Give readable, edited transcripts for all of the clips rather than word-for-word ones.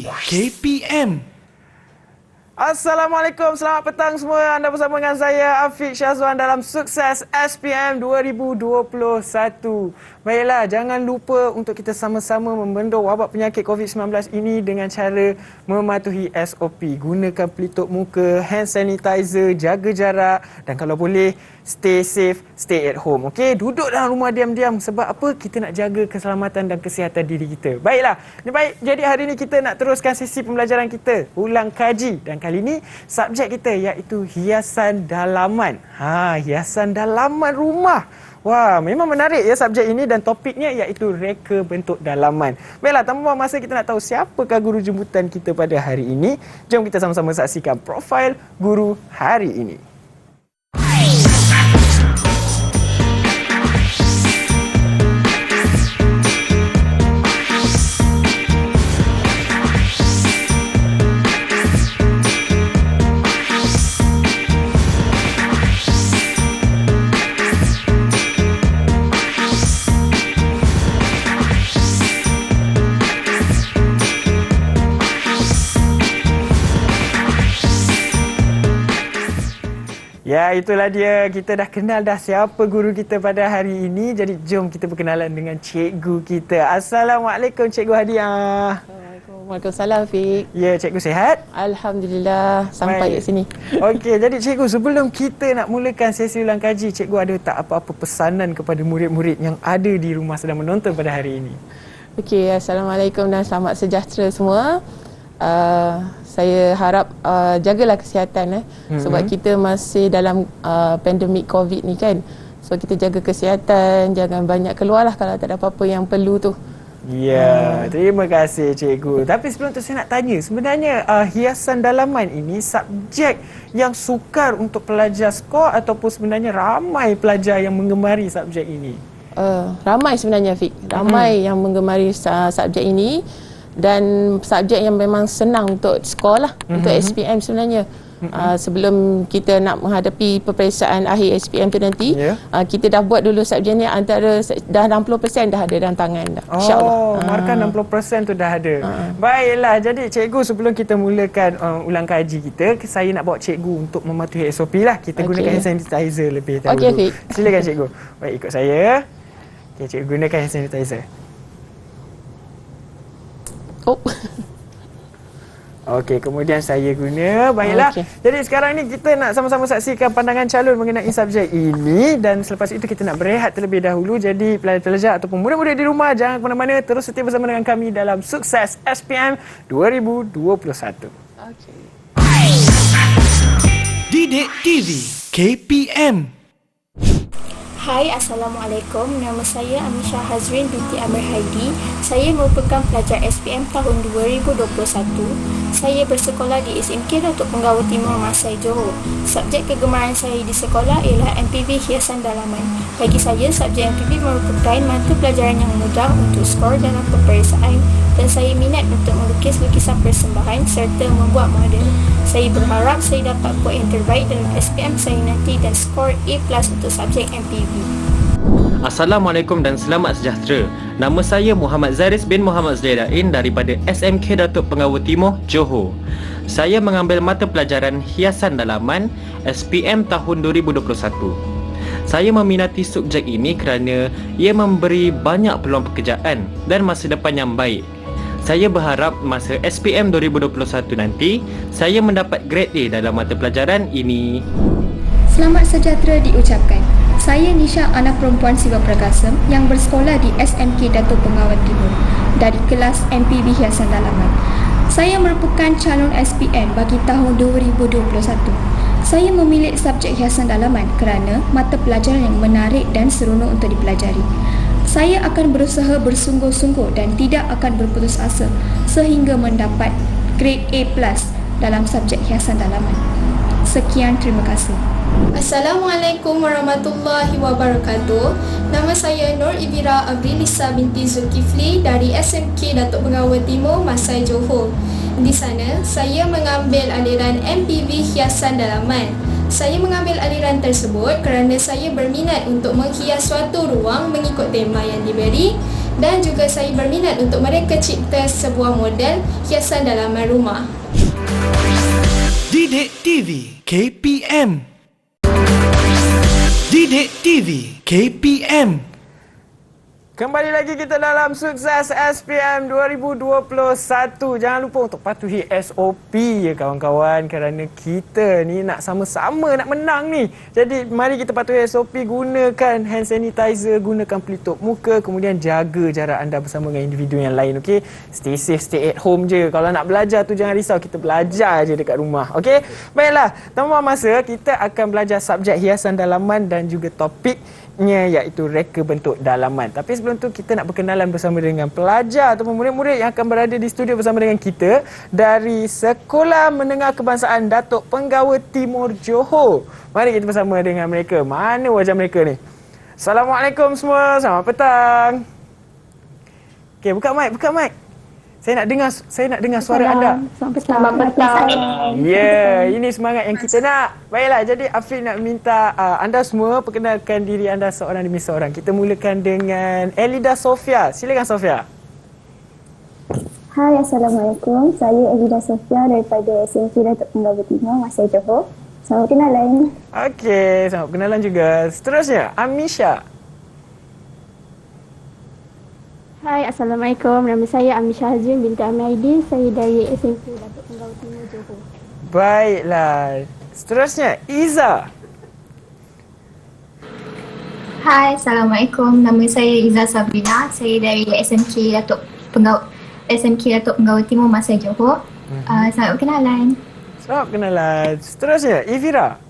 KPM. Assalamualaikum, selamat petang semua. Anda bersama dengan saya, Afiq Syazwan dalam Sukses SPM 2021. Baiklah, jangan lupa untuk kita sama-sama membendung wabak penyakit COVID-19 ini dengan cara mematuhi SOP. Gunakan pelitup muka, hand sanitizer, jaga jarak dan kalau boleh, stay safe, stay at home. Okey, duduk dalam rumah diam-diam. Sebab apa? Kita nak jaga keselamatan dan kesihatan diri kita. Baiklah, jadi hari ini kita nak teruskan sesi pembelajaran kita, ulang kaji. Dan kali ini subjek kita iaitu hiasan dalaman. Hiasan dalaman rumah. Wah, memang menarik ya subjek ini dan topiknya iaitu reka bentuk dalaman. Baiklah, tanpa buang masa kita nak tahu siapakah guru jemputan kita pada hari ini. Jom kita sama-sama saksikan profil guru hari ini. Ya, itulah dia. Kita dah kenal dah siapa guru kita pada hari ini. Jadi, jom kita berkenalan dengan cikgu kita. Assalamualaikum, Cikgu Hadiah. Waalaikumsalam, Fiq. Ya, cikgu sihat? Alhamdulillah, sampai kat sini. Okey, jadi cikgu, sebelum kita nak mulakan sesi ulang kaji, cikgu ada tak apa-apa pesanan kepada murid-murid yang ada di rumah sedang menonton pada hari ini? Okey, Assalamualaikum dan selamat sejahtera semua. Saya harap jagalah kesihatan sebab kita masih dalam pandemik COVID ni kan. So kita jaga kesihatan, jangan banyak keluarlah kalau tak ada apa-apa yang perlu tu. Ya, terima kasih cikgu. Tapi sebelum tu saya nak tanya, sebenarnya hiasan dalaman ini subjek yang sukar untuk pelajar skor ataupun sebenarnya ramai pelajar yang menggemari subjek ini? Ramai sebenarnya, Fik. Ramai yang menggemari subjek ini. Dan subjek yang memang senang untuk sekolah, untuk SPM sebenarnya. Sebelum kita nak menghadapi peperiksaan akhir SPM tu nanti, kita dah buat dulu subjek ni, antara dah 60% dah ada dalam tangan dah, insyaAllah. Markah 60% tu dah ada. Baiklah, jadi cikgu, sebelum kita mulakan ulang kaji kita, saya nak bawa cikgu untuk mematuhi SOP lah. Kita gunakan hand sanitizer lebih dahulu. Silakan cikgu. Baik, ikut saya. Okay, cikgu gunakan hand sanitizer. Okey, kemudian saya guna. Baiklah. Jadi sekarang ni kita nak sama-sama saksikan pandangan calon mengenai subjek ini dan selepas itu kita nak berehat terlebih dahulu. Jadi pelajar-pelajar ataupun murid-murid di rumah jangan ke mana-mana, terus setia bersama dengan kami dalam Sukses SPM 2021. Okey. Didik TV KPM. Hai, Assalamualaikum. Nama saya Amisha Hazrin binti Amir Haidi. Saya merupakan pelajar SPM tahun 2021. Saya bersekolah di SMK Datuk Penggawa Timur Masai, Johor. Subjek kegemaran saya di sekolah ialah MPV Hiasan Dalaman. Bagi saya, subjek MPV merupakan mata pelajaran yang mudah untuk skor dalam peperiksaan dan saya minat untuk melukis lukisan persembahan serta membuat model. Saya berharap saya dapat buat yang terbaik dalam SPM saya nanti dan skor A+ untuk subjek MPV. Assalamualaikum dan selamat sejahtera. Nama saya Muhammad Zaris bin Muhammad Zaidain daripada SMK Datuk Penggawa Timur, Johor. Saya mengambil mata pelajaran Hiasan Dalaman SPM tahun 2021. Saya meminati subjek ini kerana ia memberi banyak peluang pekerjaan dan masa depan yang baik. Saya berharap masa SPM 2021 nanti, saya mendapat grade A dalam mata pelajaran ini. Selamat sejahtera diucapkan. Saya Nisha, anak perempuan Siva Prakasam yang bersekolah di SMK Datuk Penggawa Timur dari kelas MPV Hiasan Dalaman. Saya merupakan calon SPM bagi tahun 2021. Saya memilih subjek Hiasan Dalaman kerana mata pelajaran yang menarik dan seronok untuk dipelajari. Saya akan berusaha bersungguh-sungguh dan tidak akan berputus asa sehingga mendapat grade A+ dalam subjek Hiasan Dalaman. Sekian, terima kasih. Assalamualaikum warahmatullahi wabarakatuh. Nama saya Nur Ibira Abrilisa binti Zulkifli dari SMK Datuk Penggawa Timur, Masai, Johor. Di sana, saya mengambil aliran MPV Hiasan Dalaman. Saya mengambil aliran tersebut kerana saya berminat untuk menghias suatu ruang mengikut tema yang diberi dan juga saya berminat untuk mereka cipta sebuah model hiasan dalaman rumah. Didik TV KPM. Didik TV KPM. Kembali lagi kita dalam Sukses SPM 2021. Jangan lupa untuk patuhi SOP ya kawan-kawan, kerana kita ni nak sama-sama nak menang ni. Jadi mari kita patuhi SOP, gunakan hand sanitizer, gunakan pelitup muka, kemudian jaga jarak anda bersama dengan individu yang lain, okey? Stay safe, stay at home je. Kalau nak belajar tu jangan risau, kita belajar je dekat rumah, okey? Baiklah, tanpa masa kita akan belajar subjek hiasan dalaman dan juga topiknya iaitu reka bentuk dalaman. Tapi sebelum tu kita nak berkenalan bersama dengan pelajar ataupun murid-murid yang akan berada di studio bersama dengan kita dari Sekolah Menengah Kebangsaan Datuk Penggawa Timur Johor. Mari kita bersama dengan mereka. Mana wajah mereka ni? Assalamualaikum semua. Selamat petang. Okey, buka mic. Saya nak dengar suara anda. Selamat petang. Ya, ini semangat yang kita nak. Baiklah, jadi Afiq nak minta anda semua perkenalkan diri anda seorang demi seorang. Kita mulakan dengan Elida Sofia. Silakan Sofia. Hai, Assalamualaikum. Saya Elida Sofia daripada SMK Datuk Penggawa Timur, Masai Johor. Selamat kenalan. Okey, selamat kenalan juga. Seterusnya, Amisha. Hai, Assalamualaikum. Nama saya Amisha Hazrin binti Amir Aidil. Saya dari SMK Datuk Penggawa Timur Johor. Baiklah. Seterusnya, Iza. Hai, Assalamualaikum. Nama saya Iza Sabrina. Saya dari SMK Datuk Penggawa Timur, Masai Johor. Selamat berkenalan. Selamat kenalan. Seterusnya, Ifira.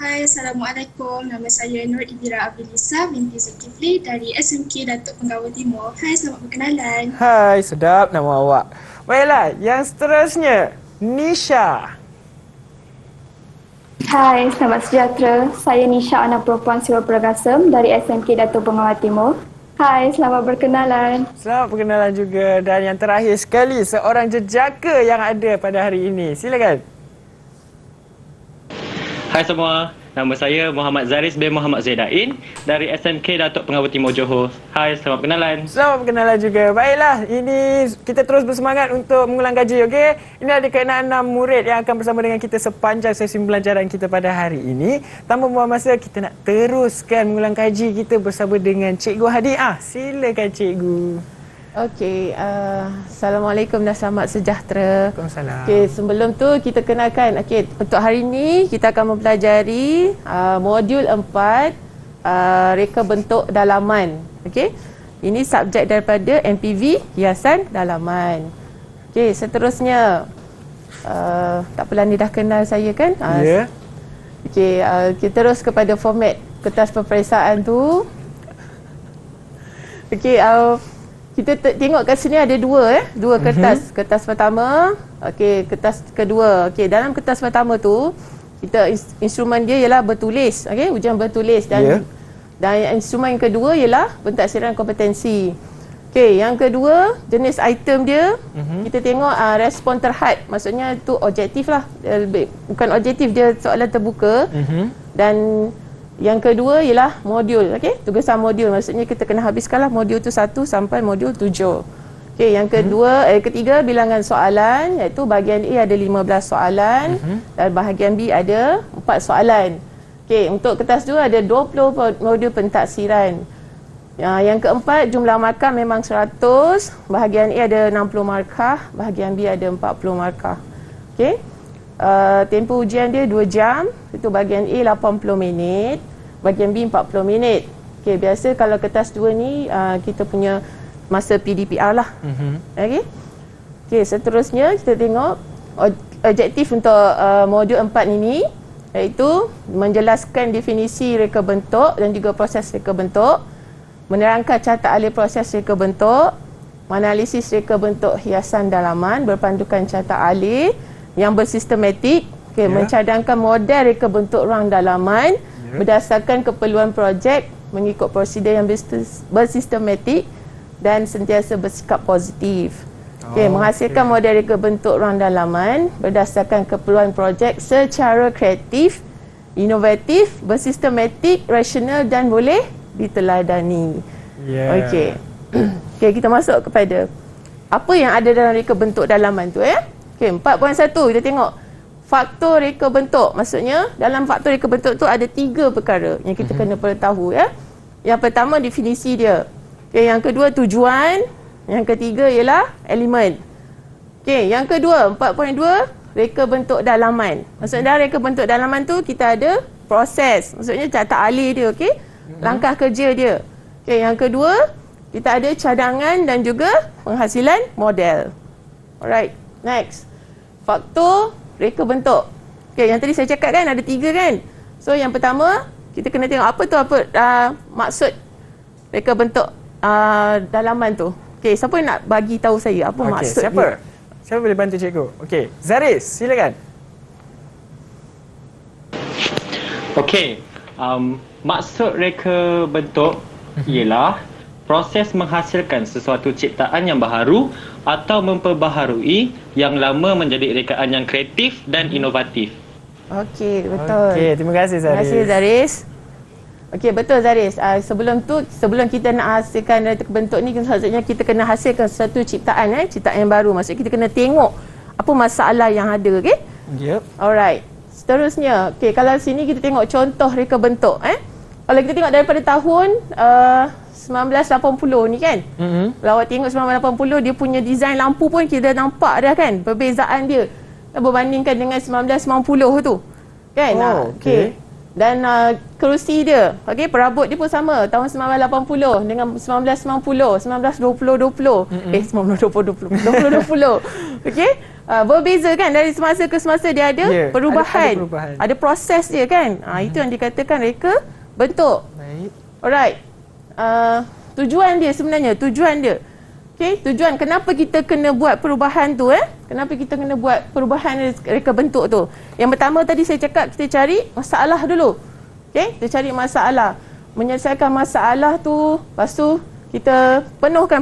Hai, Assalamualaikum. Nama saya Nur Ibira Abdulisa binti Zulkifli dari SMK Datuk Penggawa Timur. Hai, selamat berkenalan. Hai, sedap nama awak. Baiklah, yang seterusnya, Nisha. Hai, selamat sejahtera. Saya Nisha, anak perempuan Siwa Pergasam dari SMK Datuk Penggawa Timur. Hai, selamat berkenalan. Selamat berkenalan juga. Dan yang terakhir sekali, seorang jejaka yang ada pada hari ini. Silakan. Hai semua, nama saya Muhammad Zaris bin Muhammad Zaidain dari SMK Datuk Penggawa Timur Johor. Hai, selamat berkenalan. Selamat berkenalan juga. Baiklah, ini kita terus bersemangat untuk mengulang kaji, okey? Ini ada ke-6 murid yang akan bersama dengan kita sepanjang sesi pembelajaran kita pada hari ini. Tanpa membuang masa, kita nak teruskan mengulang kaji kita bersama dengan Cikgu Hadi. Silakan Cikgu. Okey, Assalamualaikum dan selamat sejahtera. Waalaikumsalam. Okey, sebelum tu kita kenalkan. Okey, untuk hari ini kita akan mempelajari modul 4 reka bentuk dalaman. Okey. Ini subjek daripada MPV hiasan dalaman. Okey, seterusnya tak apalah, ni dah kenal saya kan? Ya. Okey, kita terus kepada format kertas peperiksaan tu. Okey, kita tengok kat sini ada dua kertas. Kertas pertama, okey, kertas kedua. Okey, dalam kertas pertama tu kita instrumen dia ialah bertulis, okey, ujian bertulis dan instrumen yang kedua ialah pentaksiran kompetensi. Okey, yang kedua jenis item dia kita tengok respon terhad, maksudnya tu objektif lah, bukan objektif, dia soalan terbuka. Dan yang kedua ialah modul, okey, tugasan modul, maksudnya kita kena habiskanlah modul tu 1 sampai modul 7. Okey, yang ketiga bilangan soalan, iaitu bahagian A ada 15 soalan dan bahagian B ada 4 soalan. Okey, untuk kertas 2 ada 20 modul pentaksiran. Yang keempat, jumlah markah memang 100, bahagian A ada 60 markah, bahagian B ada 40 markah. Okey. Tempoh ujian dia 2 jam, itu bahagian A 80 minit, bahagian B 40 minit. Okey, biasa kalau kertas 2 ni kita punya masa PDPR lah. Okey. Okey, seterusnya kita tengok objektif untuk modul 4 ini, iaitu menjelaskan definisi reka bentuk dan juga proses reka bentuk, menerangkan carta alih proses reka bentuk, menganalisis reka bentuk hiasan dalaman berpandukan carta alih yang bersistematik, mencadangkan model reka bentuk ruang dalaman berdasarkan keperluan projek mengikut prosedur yang bersistematik dan sentiasa bersikap positif. Menghasilkan model reka bentuk ruang dalaman berdasarkan keperluan projek secara kreatif inovatif, bersistematik, rasional dan boleh diteladani. Okey. Okey, kita masuk kepada apa yang ada dalam reka bentuk dalaman tu Okey, 4.1 kita tengok faktor reka bentuk. Maksudnya dalam faktor reka bentuk tu ada 3 perkara yang kita kena perlu tahu Yang pertama definisi dia. Okey, yang kedua tujuan, yang ketiga ialah elemen. Okey, yang kedua 4.2 reka bentuk dalaman. Maksudnya dalam reka bentuk dalaman tu kita ada proses. Maksudnya tata alih dia, okey? Langkah kerja dia. Okey, yang kedua kita ada cadangan dan juga penghasilan model. Alright, next. Faktor reka bentuk. Okey, yang tadi saya cakap kan ada 3 kan? So yang pertama kita kena tengok apa tu maksud reka bentuk dalaman tu. Okey, siapa yang nak bagi tahu saya apa maksud siapa? dia? Siapa boleh bantu cikgu? Okey, Zaris, silakan. Okey, maksud reka bentuk ialah proses menghasilkan sesuatu ciptaan yang baharu atau memperbaharui yang lama menjadi rekaan yang kreatif dan inovatif. Okey, betul. Okey, terima kasih Zaris. Terima kasih Zaris. Okey, betul Zaris. Sebelum kita nak hasilkan reka bentuk ni, maksudnya kita kena hasilkan satu ciptaan ciptaan yang baru. Maksudnya kita kena tengok apa masalah yang ada, okey? Yep. Alright. Seterusnya, okey, kalau sini kita tengok contoh reka bentuk Kalau kita tengok daripada tahun 1980 ni kan. Kalau awak tengok 1980 dia punya design lampu pun kita dah nampak dah kan perbezaan dia berbandingkan dengan 1990 tu. Kan? Okey. Dan kerusi dia, okey, perabot dia pun sama tahun 1980 dengan 1990, 1920. Okey. Berbeza kan dari semasa ke semasa dia ada perubahan. Ada proses dia kan. Itu yang dikatakan reka bentuk. Baik. Alright. Tujuan dia sebenarnya, okey, tujuan kenapa kita kena buat perubahan tu Kenapa kita kena buat perubahan reka bentuk tu? Yang pertama tadi saya cakap kita cari masalah dulu. Okey, kita cari masalah. Menyelesaikan masalah tu, lepas tu kita penuhkan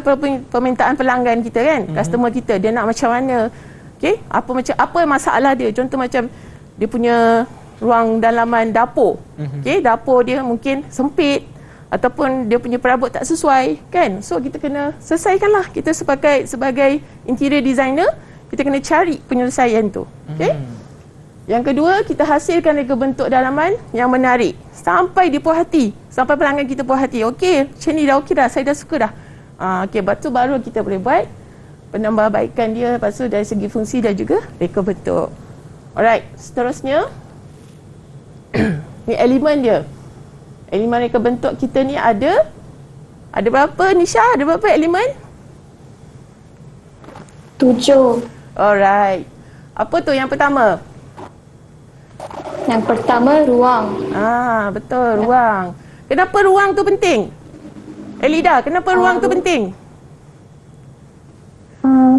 permintaan pelanggan kita kan, customer kita, dia nak macam mana. Okey, apa masalah dia? Contoh macam dia punya ruang dalaman dapur. Okey, dapur dia mungkin sempit ataupun dia punya perabot tak sesuai kan. So kita kena selesaikanlah. Kita sebagai interior designer, kita kena cari penyelesaian tu. Okey. Yang kedua, kita hasilkan reka bentuk dalaman yang menarik sampai dia puas hati, sampai pelanggan kita puas hati. Okey, macam ni dah okey dah, saya dah suka dah. Okey, lepas tu baru kita boleh buat penambahbaikan dia, lepas tu dari segi fungsi dan juga reka bentuk. Alright, seterusnya ni elemen dia. Elemen reka bentuk kita ni ada berapa Nisha? Ada berapa elemen? 7. Alright. Apa tu yang pertama? Yang pertama ruang. Betul, ruang. Kenapa ruang tu penting? Elida, kenapa ruang tu penting?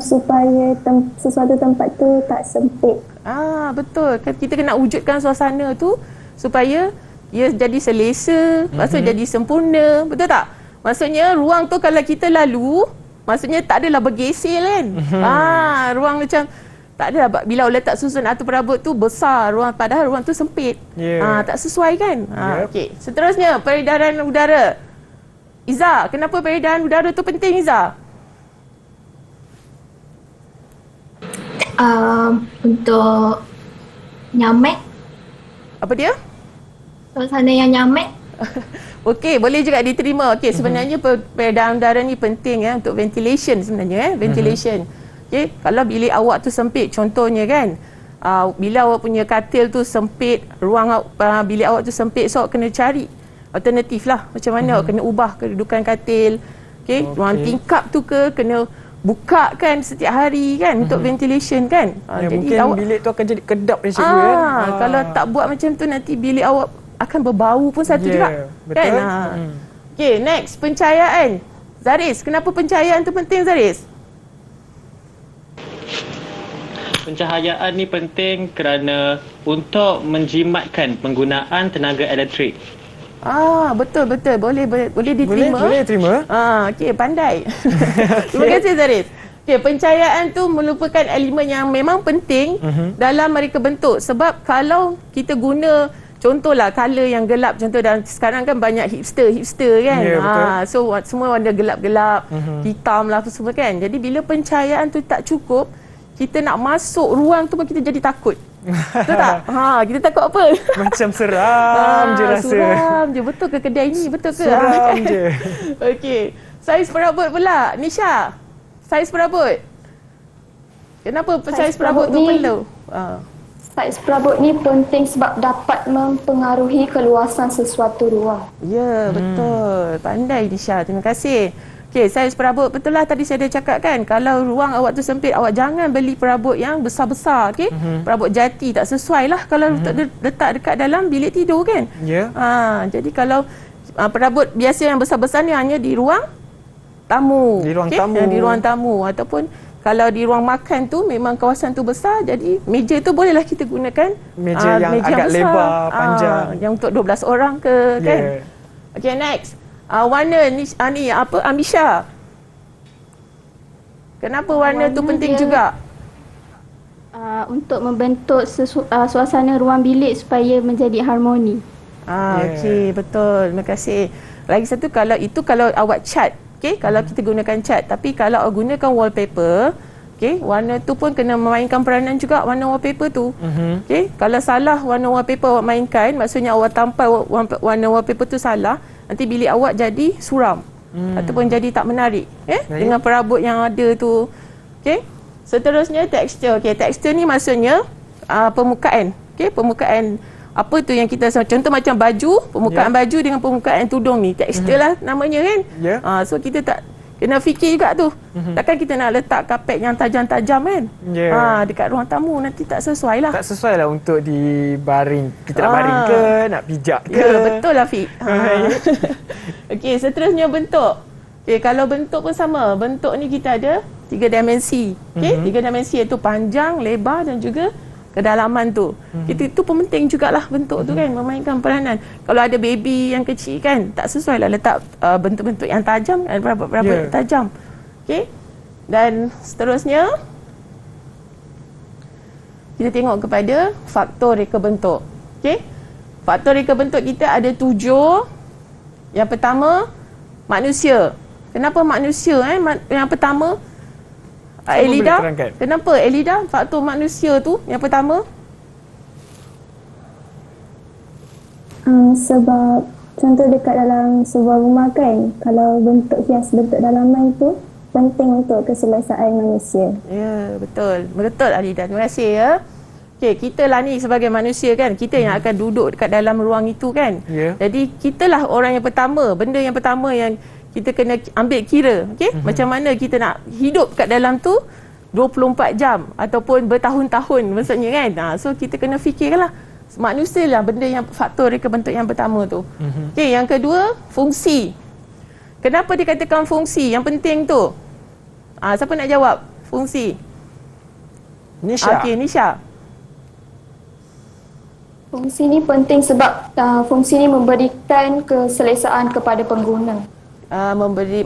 Supaya sesuatu tempat tu tak sempit. Betul. Kita kena wujudkan suasana tu supaya ia jadi selesa, maksudnya jadi sempurna. Betul tak? Maksudnya ruang tu kalau kita lalu, maksudnya tak adalah bergesil kan. Ruang macam tak adalah bila letak susun atau perabot tu besar ruang, padahal ruang tu sempit. Tak sesuai kan. Okey. Seterusnya peredaran udara. Iza, kenapa peredaran udara tu penting Iza? Untuk nyaman. Apa dia? Suasana yang nyaman. Okey, boleh juga diterima. Okey, sebenarnya peredaran udara ni penting untuk ventilation sebenarnya ventilation. Okey, kalau bilik awak tu sempit contohnya kan, bila awak punya katil tu sempit, ruang bilik awak tu sempit, so awak kena cari alternatif lah macam mana awak kena ubah kedudukan katil. Okey, ruang tingkap tu kena buka kan setiap hari kan untuk ventilation kan. Jadi mungkin awak, bilik tu akan jadi kedap ni cikgu kan. Kalau tak buat macam tu nanti bilik awak akan berbau pun satu juga. Betul. Kan? Okey, next pencahayaan. Zaris, kenapa pencahayaan tu penting Zaris? Pencahayaan ni penting kerana untuk menjimatkan penggunaan tenaga elektrik. Betul. Boleh diterima. Boleh terima. Okey, pandai. Terima kasih Zaris. Okey, pencahayaan tu merupakan elemen yang memang penting dalam reka bentuk, sebab kalau kita guna contohlah color yang gelap, contoh dan sekarang kan banyak hipster kan. So semua warna gelap-gelap, hitam lah apa semua kan. Jadi bila pencahayaan tu tak cukup, kita nak masuk ruang tu pun kita jadi takut. Betul tak? Kita takut apa? Macam seram je rasa. Seram je. Betul ke kedai ni? Betul ke? Seram je. Okey. Saiz perabot pula. Nisha. Saiz perabot. Kenapa saiz perabot tu perlu? Saiz perabot ni penting sebab dapat mempengaruhi keluasan sesuatu ruang. Ya, betul. Pandai Nisha. Terima kasih. Okey, saiz perabot betul lah tadi saya dah cakap kan. Kalau ruang awak tu sempit, awak jangan beli perabot yang besar-besar, okey? Perabot jati tak sesuai lah kalau letak dekat dalam bilik tidur kan. Jadi kalau perabot biasa yang besar-besar ni hanya di ruang tamu. Di ruang tamu. Di ruang tamu ataupun kalau di ruang makan tu memang kawasan tu besar, jadi meja tu bolehlah kita gunakan meja yang agak besar, lebar, panjang. Yang untuk 12 orang ke kan. Okey, next. Warna ni apa Amisha? Kenapa warna tu penting juga? Untuk membentuk suasana ruang bilik supaya menjadi harmoni. Okey, betul. Terima kasih. Lagi satu, kalau awak cat, okey, kalau kita gunakan cat, tapi kalau awak gunakan wallpaper, okey, warna tu pun kena memainkan peranan juga, warna wallpaper tu. Okey, kalau salah warna wallpaper awak mainkan, maksudnya awak tampal warna wallpaper tu salah, nanti bilik awak jadi suram ataupun jadi tak menarik dengan perabot yang ada tu. Okey. Seterusnya tekstur. Okey, tekstur ni maksudnya permukaan. Okey, permukaan apa tu yang kita contoh macam baju, permukaan baju dengan permukaan tudung ni. Tekstur lah namanya kan. So kita tak kena fikir juga tu. Takkan kita nak letak kapet yang tajam-tajam kan. Dekat ruang tamu nanti tak sesuai lah. Tak sesuai lah untuk dibaring. Kita nak baring ke, nak pijak ke. Betul lah Fik. Okey, seterusnya bentuk. Okey, kalau bentuk pun sama. Bentuk ni kita ada 3 dimensi. Okey, 3 dimensi iaitu panjang, lebar dan juga kedalaman tu. Itu pun penting jugalah bentuk tu kan, memainkan peranan. Kalau ada baby yang kecil kan, tak sesuai lah letak bentuk-bentuk yang tajam, perabot-perabot yang tajam. Okey. Dan seterusnya kita tengok kepada faktor reka bentuk. Okey. Faktor reka bentuk kita ada 7. Yang pertama, manusia. Kenapa manusia yang pertama? Elida, kenapa Elida faktor manusia tu yang pertama? Sebab contoh dekat dalam sebuah rumah kan, kalau bentuk hias, bentuk dalaman tu penting untuk keselesaan manusia. Ya, betul. Betul Elida. Terima kasih ya. Okey, kita lah ni sebagai manusia kan, kita yang akan duduk dekat dalam ruang itu kan. Jadi kitalah orang yang pertama, benda yang pertama yang kita kena ambil kira, okey? Macam mana kita nak hidup kat dalam tu 24 jam ataupun bertahun-tahun maksudnya kan. So kita kena fikirlah manusia lah benda yang faktor reka bentuk yang pertama tu. Okey, yang kedua, fungsi. Kenapa dikatakan fungsi yang penting tu? Siapa nak jawab? Fungsi. Nisha. Okey, Nisha. Fungsi ni penting sebab fungsi ni memberikan keselesaan kepada pengguna.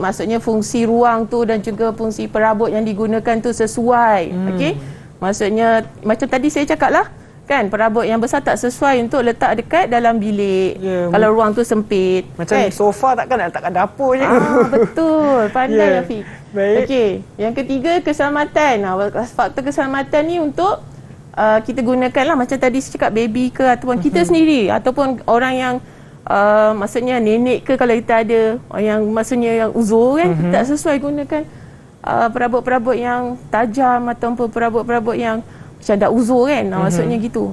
Maksudnya fungsi ruang tu dan juga fungsi perabot yang digunakan tu sesuai. Okey. Maksudnya macam tadi saya cakap lah kan, perabot yang besar tak sesuai untuk letak dekat dalam bilik. Kalau ruang tu sempit. Macam sofa takkan nak letakkan dapur je. Betul. Pandai Afiq. Okey. Yang ketiga, keselamatan. Faktor keselamatan ni untuk kita gunakan lah macam tadi saya cakap, baby ke ataupun kita sendiri ataupun orang yang maksudnya nenek ke, kalau kita ada yang maksudnya yang uzur kan, kita tak sesuai gunakan perabot-perabot yang tajam ataupun perabot-perabot yang macam dah uzur kan, maksudnya gitu.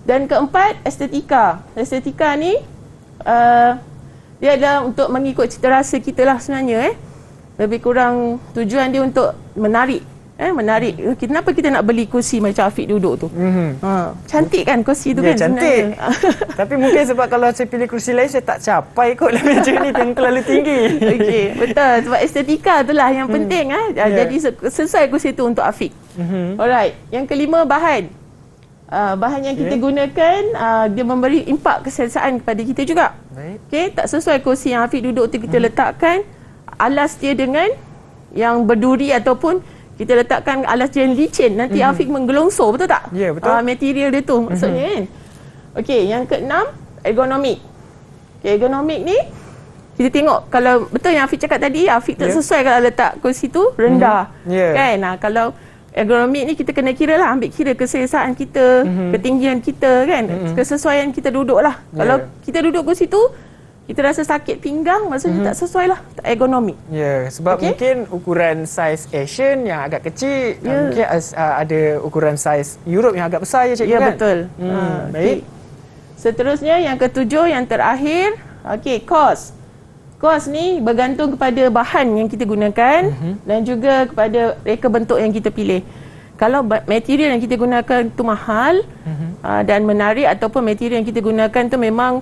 Dan keempat, estetika. Estetika ni dia adalah untuk mengikut cita rasa kita lah sebenarnya. Lebih kurang tujuan dia untuk menarik. Menarik. Kenapa kita nak beli kursi macam Afiq duduk tu? Cantik kan kursi tu kan cantik. Tapi mungkin sebab kalau saya pilih kursi lain, saya tak capai kot lah meja ni yang terlalu tinggi. Okey, betul. Sebab estetika tu lah yang penting. Jadi sesuai kursi tu untuk Afiq. Alright. Yang kelima, bahan. Bahan yang kita gunakan, dia memberi impak keselesaan kepada kita juga. Okey, tak sesuai kursi yang Afiq duduk tu kita letakkan alas dia dengan yang berduri ataupun kita letakkan alas yang licin, nanti Afiq menggelongsor, betul tak? Ya, betul. Material dia tu maksudnya kan. Okey, yang keenam, ergonomik. Okay, ergonomik ni kita tengok kalau betul yang Afiq cakap tadi, Afiq tak sesuai kalau letak kursi tu rendah. Kan? Kalau ergonomik ni kita kena kira lah, ambil kira keselesaan kita, ketinggian kita kan, kesesuaian kita duduk lah. Kalau kita duduk kursi tu, kita rasa sakit pinggang, maksudnya tak sesuai lah, tak ergonomik. Sebab mungkin ukuran saiz Asian yang agak kecil, mungkin ada ukuran saiz Europe yang agak besar ya cikgu kan? Ya, betul. Baik. Seterusnya yang ketujuh, yang terakhir, kos. Kos ni bergantung kepada bahan yang kita gunakan dan juga kepada reka bentuk yang kita pilih. Kalau material yang kita gunakan tu mahal dan menarik, ataupun material yang kita gunakan tu memang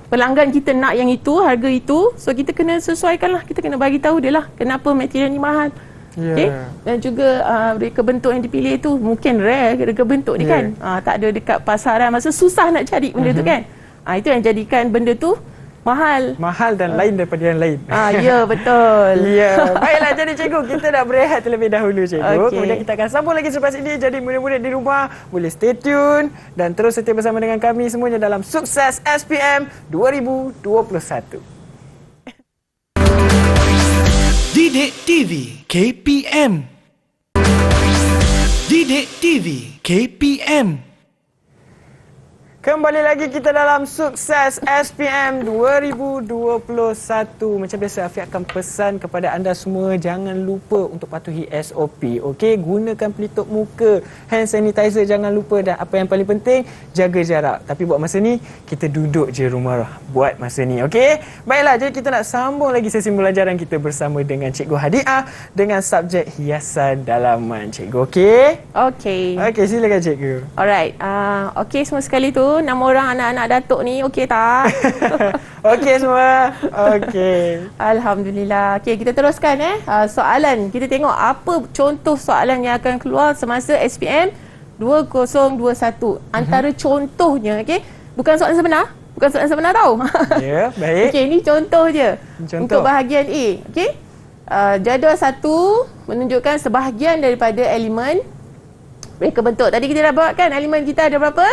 pelanggan kita nak yang itu, harga itu, so kita kena sesuaikan lah, kita kena bagi tahu dia lah kenapa material ni mahal. Okay? Dan juga reka bentuk yang dipilih tu mungkin rare reka bentuk ni kan, tak ada dekat pasaran, masa susah nak cari benda tu kan. Itu yang jadikan benda tu mahal dan lain daripada yang lain. Ya, betul. Baiklah, jadi cikgu, kita dah berehat terlebih dahulu cikgu. Kemudian kita akan sambung lagi selepas ini. Jadi murid-murid di rumah boleh stay tune dan terus setia bersama dengan kami semuanya dalam Sukses SPM 2021. Didik TV KPM. Didik TV KPM. Kembali lagi kita dalam Sukses SPM 2021. Macam biasa, Afiq akan pesan kepada anda semua, jangan lupa untuk patuhi SOP. Okey, gunakan pelitup muka, hand sanitizer jangan lupa, dan apa yang paling penting, jaga jarak. Tapi buat masa ni, kita duduk je rumah buat masa ni. Okey? Baiklah, jadi kita nak sambung lagi sesi pembelajaran kita bersama dengan Cikgu Hadiah dengan subjek hiasan dalaman. Cikgu okey? Okey, silakan cikgu. Alright. Okey semua sekali tu, nama orang anak-anak datuk ni okey tak? Okey semua. Okey. Alhamdulillah. Okey, kita teruskan soalan. Kita tengok apa contoh soalan yang akan keluar semasa SPM 2021. Antara contohnya, okey. Bukan soalan sebenar. Bukan soalan sebenar tau. Ya, baik. Okey, ni contoh je. Untuk bahagian A. Okey. Jadual 1 menunjukkan sebahagian daripada elemen reka bentuk. Tadi kita dah buat kan, elemen kita ada berapa?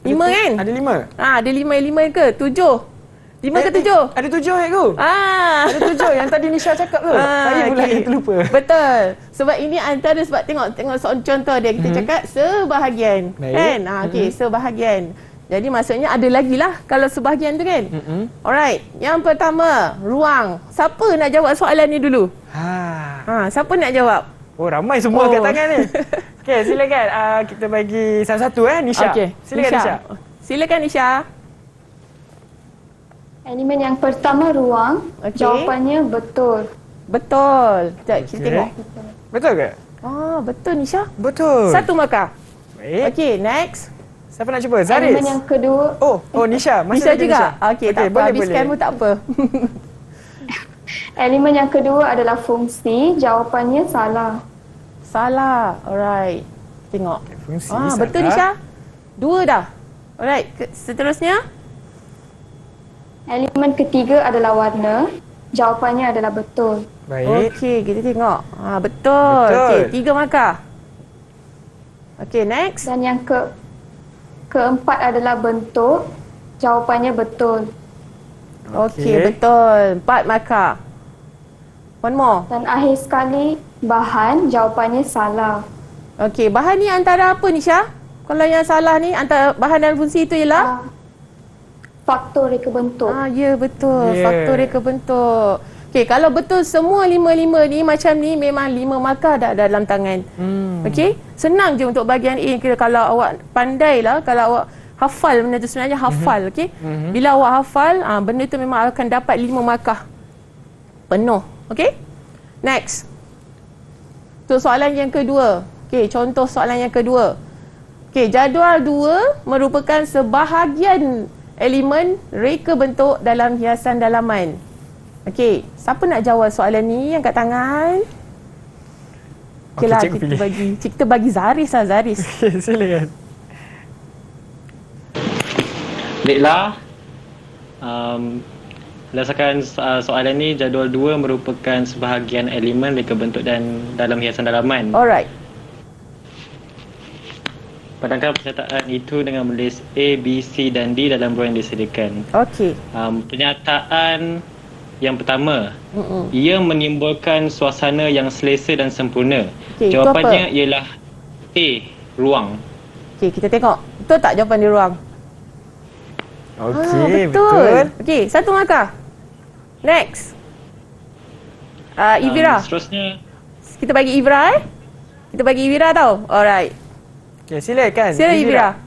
5 kan? Ada 5. Ada 5 elemen ke? 7? 5 ke 7? Ada 7 cikgu. Ada 7 yang tadi Nisha cakap tu. Saya pula yang terlupa. Betul. Sebab ini antara, sebab tengok soal contoh dia, kita cakap sebahagian. Kan? Okey, sebahagian. Jadi maksudnya ada lagi lah kalau sebahagian tu kan. Alright. Yang pertama, ruang. Siapa nak jawab soalan ni dulu? Siapa nak jawab? Oh, ramai semua kat tangan ni. Okey, silakan. Kita bagi satu-satu Nisha. Okey. Silakan Nisha. Silakan Nisha. Elemen yang pertama ruang. Jawapannya betul. Betul. Kita tengok. Betul ke? Betul Nisha. Betul. 1 markah. Baik. Okey, next. Siapa nak cuba? Zaris. Elemen yang kedua. Oh Nisha. Nisha juga. Okey, tak apa. Habiskan pun tak apa. Elemen yang kedua adalah fungsi. Jawapannya salah. Salah. Alright. Tengok. Fungsi betul Nisha. 2 dah. Alright. Seterusnya. Elemen ketiga adalah warna. Jawapannya adalah betul. Baik. Okey, kita tengok. Betul. Okey, 3 markah. Okey, next. Dan yang keempat adalah bentuk. Jawapannya betul. Okey, betul. 4 markah. One more. Dan akhir sekali, bahan. Jawapannya salah. Okey, bahan ni antara apa Nisha? Kalau yang salah ni antara bahan dan fungsi itu ialah faktor reka bentuk. Ya, betul. Faktor reka bentuk. Okey, kalau betul semua 5 ni macam ni, memang 5 markah dah dalam tangan. Okey, senang je untuk bahagian A. Kalau awak pandai lah, kalau awak hafal benda tu, sebenarnya hafal. Okey, bila awak hafal, benda tu memang akan dapat 5 markah penuh. Okey, next. Tu soalan yang kedua. Okey, contoh soalan yang kedua. Okey, jadual 2 merupakan sebahagian elemen reka bentuk dalam hiasan dalaman. Okey, siapa nak jawab soalan ni yang kat tangan? Okeylah, kita bagi Zaris lah, Zaris. Okey, silakan. Baiklah. Berdasarkan soalan ni, jadual 2 merupakan sebahagian elemen reka bentuk dan dalam hiasan dalaman. Alright. Padangkan pernyataan itu dengan menulis A, B, C dan D dalam ruang yang disediakan. Okey. Pernyataan yang pertama, ia menimbulkan suasana yang selesa dan sempurna. Okey, itu Jawapannya ialah A, ruang. Okey, kita tengok. Betul tak jawapan di ruang? Okey, betul. Okey, 1 markah. Next. Ivira. Seterusnya, Kita bagi Ivira Kita bagi Ivira tau. Alright. Okey, silakan. Sila Ivira.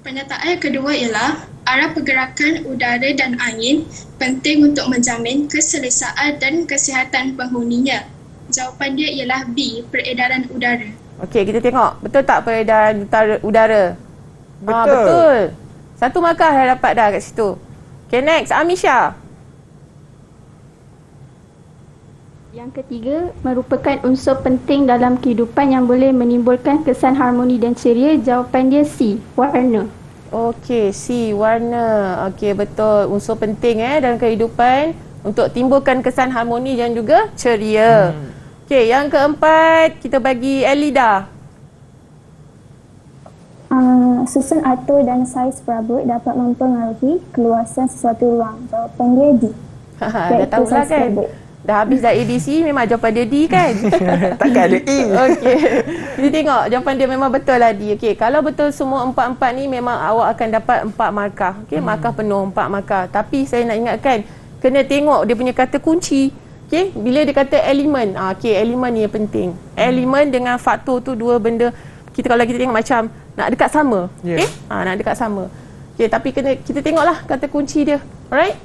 Pernyataan yang kedua ialah arah pergerakan udara dan angin penting untuk menjamin keselesaan dan kesihatan penghuninya. Jawapan dia ialah B, peredaran udara. Okey, kita tengok. Betul tak peredaran udara? Betul. Betul. 1 markah dah dapat dah kat situ. Okay, next. Amisha. Yang ketiga, merupakan unsur penting dalam kehidupan yang boleh menimbulkan kesan harmoni dan ceria. Jawapan dia C, warna. Okey, C, warna. Okey, betul. Unsur penting dalam kehidupan untuk timbulkan kesan harmoni dan juga ceria. Okey, yang keempat, kita bagi Elida. Susun atur dan saiz perabot dapat mempengaruhi keluasan sesuatu ruang. Jawapan dia D. Dah tahu lah kan? Dah habis dah ADC, memang jawapan dia D kan? Takkan ada E. Okey. Kita tengok jawapan dia memang betul lah D. Okey, kalau betul semua 4-4 ni memang awak akan dapat 4 markah. Okey, markah penuh 4 markah. Tapi saya nak ingatkan, kena tengok dia punya kata kunci. Okey, bila dia kata elemen, okey, elemen ni yang penting. Elemen dengan faktor tu dua benda kalau kita tengok macam nak dekat sama. Okey? Nak dekat sama. Okey, tapi kita tengoklah kata kunci dia. Alright?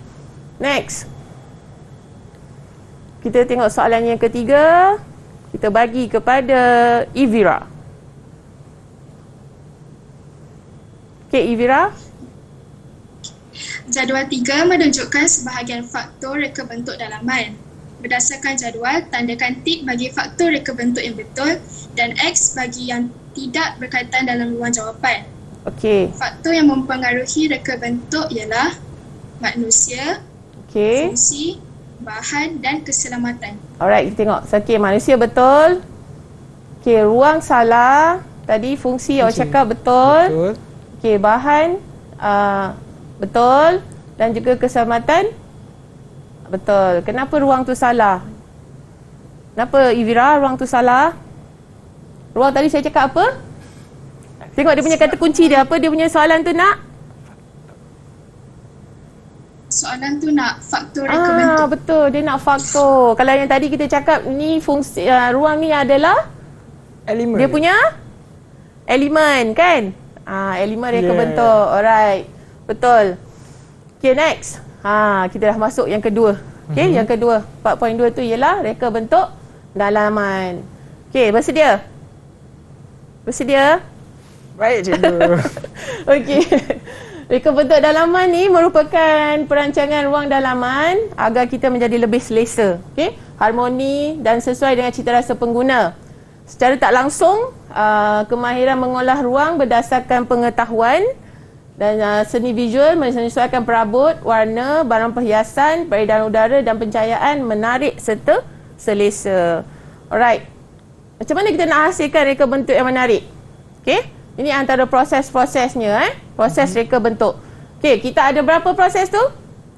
Next. Kita tengok soalan yang ketiga. Kita bagi kepada Ivira. Okey, Ivira. Jadual 3 menunjukkan sebahagian faktor reka bentuk dalaman. Berdasarkan jadual, tandakan tik bagi faktor reka bentuk yang betul dan X bagi yang tidak berkaitan dalam ruang jawapan. Okey. Faktor yang mempengaruhi reka bentuk ialah manusia, fungsi, bahan dan keselamatan. Alright, kita tengok. Okey, manusia betul. Okey, ruang salah. Tadi fungsi awak cakap betul. Okey, bahan betul. Dan juga keselamatan betul. Kenapa ruang tu salah? Kenapa Ivira ruang tu salah? Ruang tadi saya cakap apa? Tengok dia punya kata kunci dia. Apa dia punya soalan tu nak? Soalan tu nak faktor reka bentuk. Betul, dia nak faktor. Kalau yang tadi kita cakap ni fungsi ruang ni adalah elemen. Dia punya elemen kan? Elemen reka bentuk. Alright. Betul. Okay, next. Kita dah masuk yang kedua. Okay, yang kedua. 4.2 tu ialah reka bentuk dalaman. Okay, bersedia? Bersedia? Baik, cikgu. Okey. Reka bentuk dalaman ni merupakan perancangan ruang dalaman agar kita menjadi lebih selesa, okey, harmoni dan sesuai dengan cita rasa pengguna. Secara tak langsung, kemahiran mengolah ruang berdasarkan pengetahuan dan seni visual menyesuaikan perabot, warna, barang perhiasan, peredaran udara dan pencahayaan menarik serta selesa. Alright. Macam mana kita nak hasilkan reka bentuk yang menarik? Okey, ini antara proses-prosesnya, proses reka bentuk. Okey, kita ada berapa proses tu?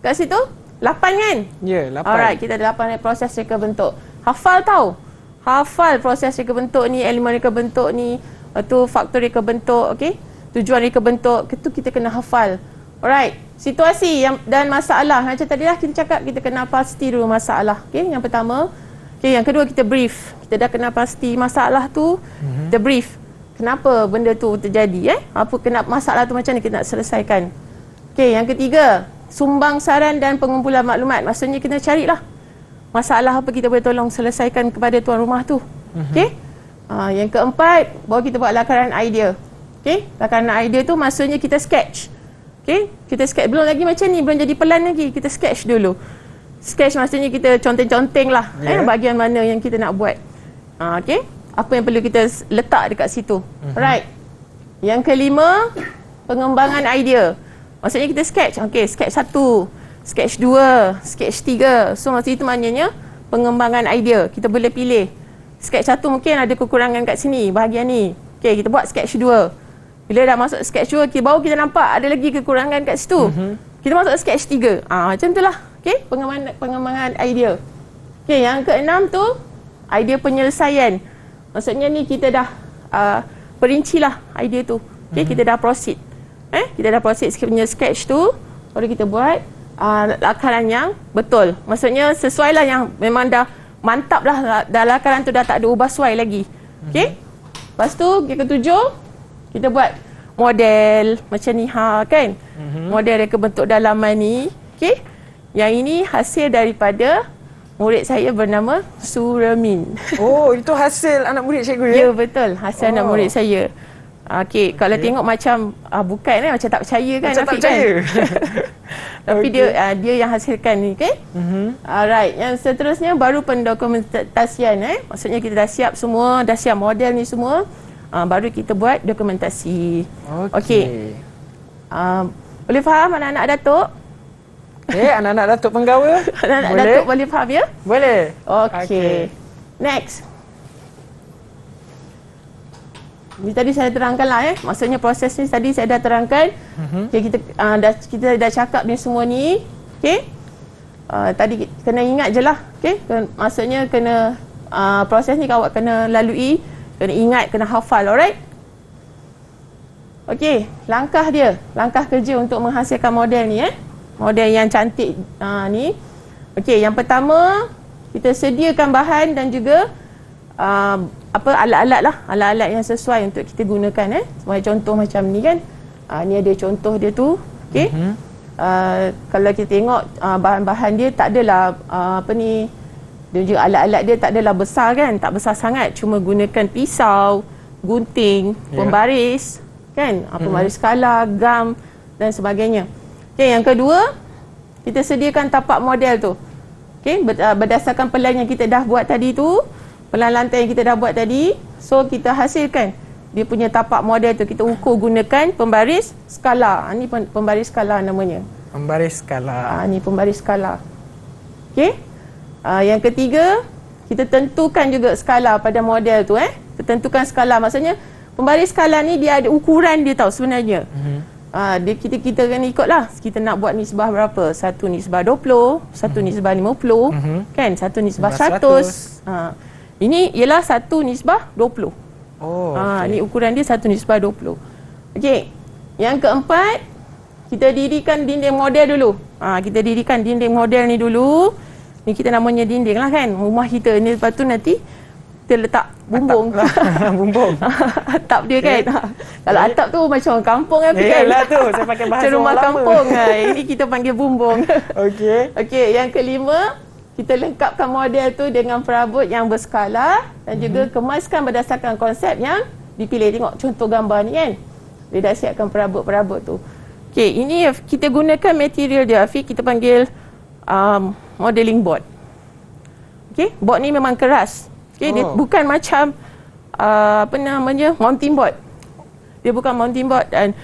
Kat situ? 8 kan? Ya, 8. Alright, kita ada 8 proses reka bentuk. Hafal tau. Hafal proses reka bentuk ni, elemen reka bentuk ni, tu faktor reka bentuk, okey? Tujuan reka bentuk, itu kita kena hafal. Alright, situasi dan masalah. Macam tadi lah kita cakap, kita kena pasti dulu masalah. Okey, yang pertama. Okey, yang kedua kita brief. Kita dah kena pasti masalah tu, kita brief. Kenapa benda tu terjadi, Apa kenapa masalah tu macam ni kita nak selesaikan. Okey, yang ketiga, sumbang saran dan pengumpulan maklumat. Maksudnya kita carilah masalah apa kita boleh tolong selesaikan kepada tuan rumah tu. Okey? Yang keempat, baru kita buat lakaran idea. Okey? Lakaran idea tu maksudnya kita sketch. Okey? Kita sketch belum lagi macam ni, belum jadi pelan lagi. Kita sketch dulu. Sketch maksudnya kita conteng-conteng lah, bahagian mana yang kita nak buat. Okey? Apa yang perlu kita letak dekat situ. Alright. Yang kelima, pengembangan idea. Maksudnya kita sketch. Okey, sketch 1, sketch 2, sketch 3. So maksud itu maknanya pengembangan idea. Kita boleh pilih. Sketch 1 mungkin ada kekurangan kat sini, bahagian ni. Okey, kita buat sketch 2. Bila dah masuk sketch 2, baru kita nampak ada lagi kekurangan kat situ. Kita masuk sketch 3. Macam itulah. Okey, pengembangan idea. Okey, yang keenam tu idea penyelesaian. Maksudnya ni kita dah perincilah idea tu. Okey, kita dah proceed. Kita dah proceed punya sketch tu, baru kita buat lakaran yang betul. Maksudnya sesuai lah yang memang dah mantap lah, dah lakaran tu dah tak ada ubah suai lagi. Okey. Lepas tu yang ketujuh, kita buat model macam ni kan. Model reka bentuk dalaman ni. Okey. Yang ini hasil daripada murid saya bernama Suramin. Oh, itu hasil anak murid cikgu ya? Ya, betul. Hasil anak murid saya. Okey, kalau tengok macam bukan macam tak percaya kan, macam Afiq, tak percaya. Tapi dia yang hasilkan ni, okey? Alright, yang seterusnya baru pendokumentasian Maksudnya kita dah siap semua, dah siap model ni semua. Baru kita buat dokumentasi. Okey. Boleh faham anak-anak Datuk? Anak-anak Datuk penggawa? Anak-anak Datuk boleh faham ya? Boleh. Okey. Next. Ini tadi saya terangkan lah Maksudnya proses ni tadi saya dah terangkan. Okay, kita dah cakap ni semua ni. Okay. Tadi kena ingat je lah. Okay. Maksudnya kena proses ni awak kena lalui, kena ingat, kena hafal. Alright. Okay. Langkah dia, langkah kerja untuk menghasilkan model ni model yang cantik ni. Okay. Yang pertama, kita sediakan bahan dan juga alat-alat lah, alat-alat yang sesuai untuk kita gunakan sebagai contoh macam ni kan. Ni ada contoh dia tu. Okey. Kalau kita tengok bahan-bahan dia tak adalah dia juga alat-alat dia tak adalah besar kan, tak besar sangat, cuma gunakan pisau, gunting, pembaris kan, pembaris skala, gam dan sebagainya. Okey, yang kedua, kita sediakan tapak model tu. Okey, berdasarkan pelan yang kita dah buat tadi tu, pelan lantai yang kita dah buat tadi, so kita hasilkan dia punya tapak model tu. Kita ukur gunakan pembaris skala. Ni pembaris skala namanya. Pembaris skala. Ni pembaris skala. Okey. Yang ketiga, kita tentukan juga skala pada model tu Kita tentukan skala. Maksudnya pembaris skala ni dia ada ukuran dia tau sebenarnya. Kita kena ikutlah. Kita nak buat nisbah berapa? 1 nisbah 20, 1 nisbah 50, kan? 1 nisbah 100. Ini ialah 1 nisbah 20. Ni ukuran dia 1 nisbah 20. Okey. Yang keempat, kita dirikan dinding model dulu. Kita dirikan dinding model ni dulu. Ni kita namanya dinding lah kan. Rumah kita ni, lepas tu nanti kita letak bumbung. Bumbung. Atap dia kan. Kalau atap tu macam orang kampung kan. Yalah tu, saya pakai bahasa rumah orang kampung. Ini kita panggil bumbung. Okey, yang kelima, kita lengkapkan model tu dengan perabot yang berskala dan juga kemaskan berdasarkan konsep yang dipilih. Tengok contoh gambar ni kan. Dia dah siapkan perabot-perabot tu. Okey, ini kita gunakan material dia, Afiq, kita panggil modeling board. Okey, board ni memang keras. Okey, dia bukan macam mounting board. Dia bukan mounting board dan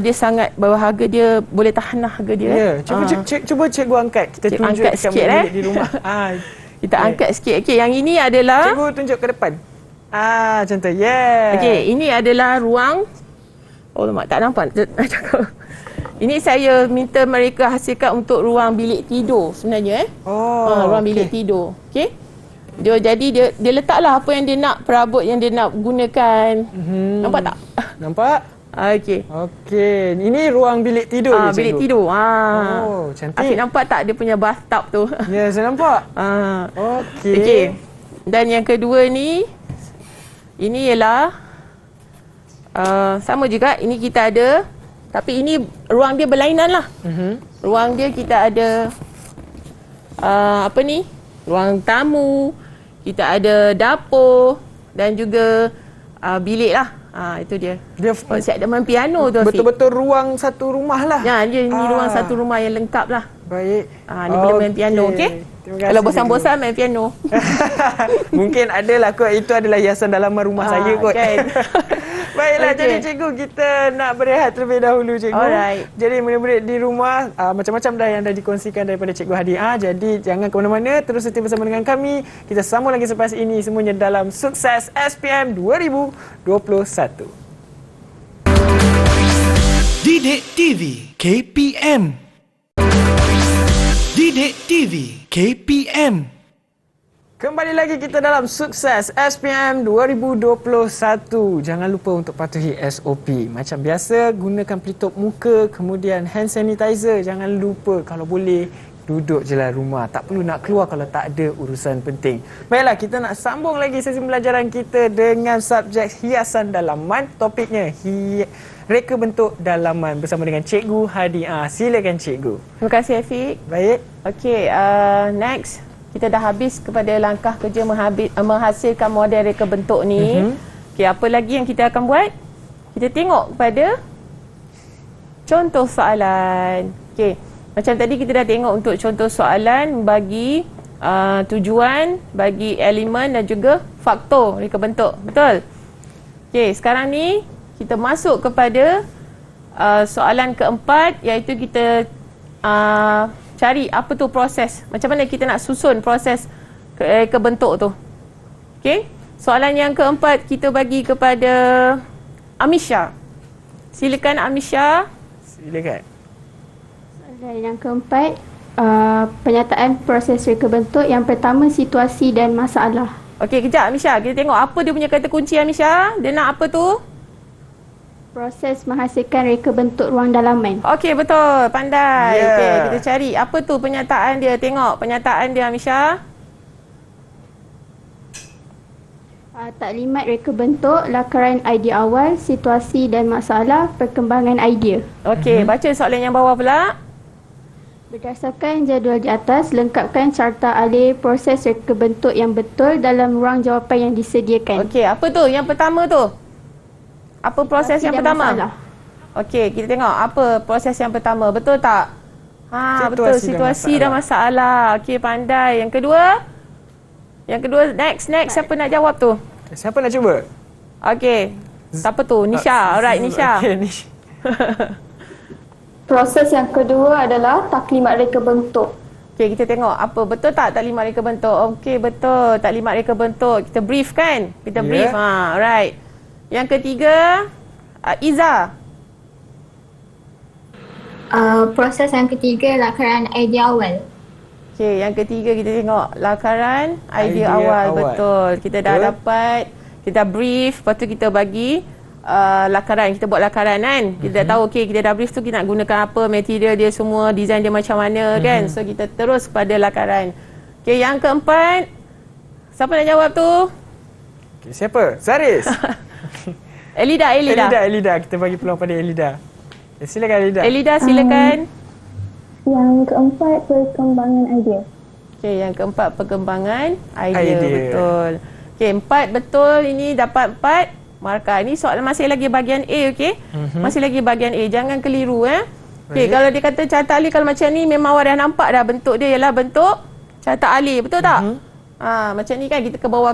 dia sangat berharga, dia boleh tahan harga dia. Cuba cikgu angkat. Kita tunjuk angkat dekat sikit murid di rumah. Kita angkat sikit. Okey, yang ini adalah cikgu tunjuk ke depan. Macam tu. Okey, ini adalah ruang. Tak nampak. Ini saya minta mereka hasilkan untuk ruang bilik tidur sebenarnya ruang bilik tidur. Okey. Dia letaklah apa yang dia nak, perabot yang dia nak gunakan. Nampak tak? Nampak? Okey. Ini ruang bilik tidur dia, bilik tidur. Cantik. Afiq nampak tak dia punya bathtub tu? Ya, saya nampak. Okey. Dan yang kedua ni, ini ialah sama juga. Ini kita ada, tapi ini ruang dia berlainan lah. Ruang dia kita ada ruang tamu, kita ada dapur dan juga bilik lah. Itu dia. Dia siap ada main piano tu. Betul-betul ruang satu rumah lah. Ya, ini ruang satu rumah yang lengkap lah. Baik. Ni boleh main piano, okey? Kalau bosan-bosan main piano. Mungkin adalah kot, itu adalah hiasan dalaman rumah saya kot. Kan? Baiklah, Okey. jadi cikgu kita nak berehat terlebih dahulu cikgu. Alright. Jadi murid-murid di rumah macam-macam dah yang dah dikongsikan daripada Cikgu Hadi. Jadi jangan ke mana-mana, terus setia bersama dengan kami. Kita sambung lagi selepas ini semuanya dalam Sukses SPM 2021. Didik TV KPM. Didik TV KPM. Kembali lagi kita dalam Sukses SPM 2021. Jangan lupa untuk patuhi SOP. Macam biasa, gunakan pelitup muka, kemudian hand sanitizer. Jangan lupa, kalau boleh duduk je lah rumah. Tak perlu nak keluar kalau tak ada urusan penting. Baiklah, kita nak sambung lagi sesi pembelajaran kita dengan subjek hiasan dalaman. Topiknya reka bentuk dalaman bersama dengan Cikgu Hadi. Silakan Cikgu. Terima kasih Afiq. Baik. Okey, next. Kita dah habis kepada langkah kerja menghasilkan model reka bentuk ni. Okey, apa lagi yang kita akan buat? Kita tengok kepada contoh soalan. Okey, macam tadi kita dah tengok untuk contoh soalan bagi tujuan, bagi elemen dan juga faktor reka bentuk. Betul? Okey, sekarang ni kita masuk kepada soalan keempat, iaitu kita cari apa tu proses. Macam mana kita nak susun proses reka bentuk tu. Okey. Soalan yang keempat kita bagi kepada Amisha. Silakan Amisha. Silakan. Soalan yang keempat, penyataan proses reka bentuk. Yang pertama, situasi dan masalah. Okey, kejap Amisha. Kita tengok apa dia punya kata kunci Amisha. Dia nak apa tu? Proses menghasilkan reka bentuk ruang dalaman. Okey, betul. Pandai. Yeah. Okey, kita cari apa tu penyataan dia. Tengok penyataan dia Amisha. Taklimat reka bentuk, lakaran idea awal, situasi dan masalah, perkembangan idea. Okey, baca soalan yang bawah pula. Berdasarkan jadual di atas, lengkapkan carta alih proses reka bentuk yang betul dalam ruang jawapan yang disediakan. Okey, apa tu? Yang pertama tu? Apa proses yang pertama? Okey, kita tengok apa proses yang pertama. Betul tak? Betul. Situasi dan masalah. Okey, pandai. Yang kedua? Yang kedua, next. Siapa nak jawab tu? Siapa nak cuba? Okey. Siapa tu? Nisha. Alright, Nisha. Okay, Nisha. Proses yang kedua adalah taklimat reka bentuk. Okey, kita tengok apa. Betul tak taklimat reka bentuk? Okey, betul. Taklimat reka bentuk. Kita brief kan? Kita brief. Alright. Yang ketiga, Iza. Proses yang ketiga, lakaran idea awal. Okey, yang ketiga kita tengok lakaran idea awal. Betul. Kita dah dapat, kita brief, lepas tu kita bagi lakaran. Kita buat lakaran kan. Kita dah tahu, okey, kita dah brief tu kita nak gunakan apa, material dia semua, design dia macam mana kan. So kita terus kepada lakaran. Okey, yang keempat, siapa nak jawab tu? Okay, siapa? Zaris. Elida. Kita bagi peluang pada Elida. Silakan Elida. Elida, silakan. Yang keempat, perkembangan idea. Okey, yang keempat perkembangan idea. Betul. Okey, 4 betul. Ini dapat 4 markah. Ini soalan masih lagi bahagian A, okey? Masih lagi bahagian A. Jangan keliru Okey, kalau dia kata carta alih kalau macam ni memang awak dah nampak dah bentuk dia ialah bentuk carta alih. Betul tak? Macam ni kan kita ke bawah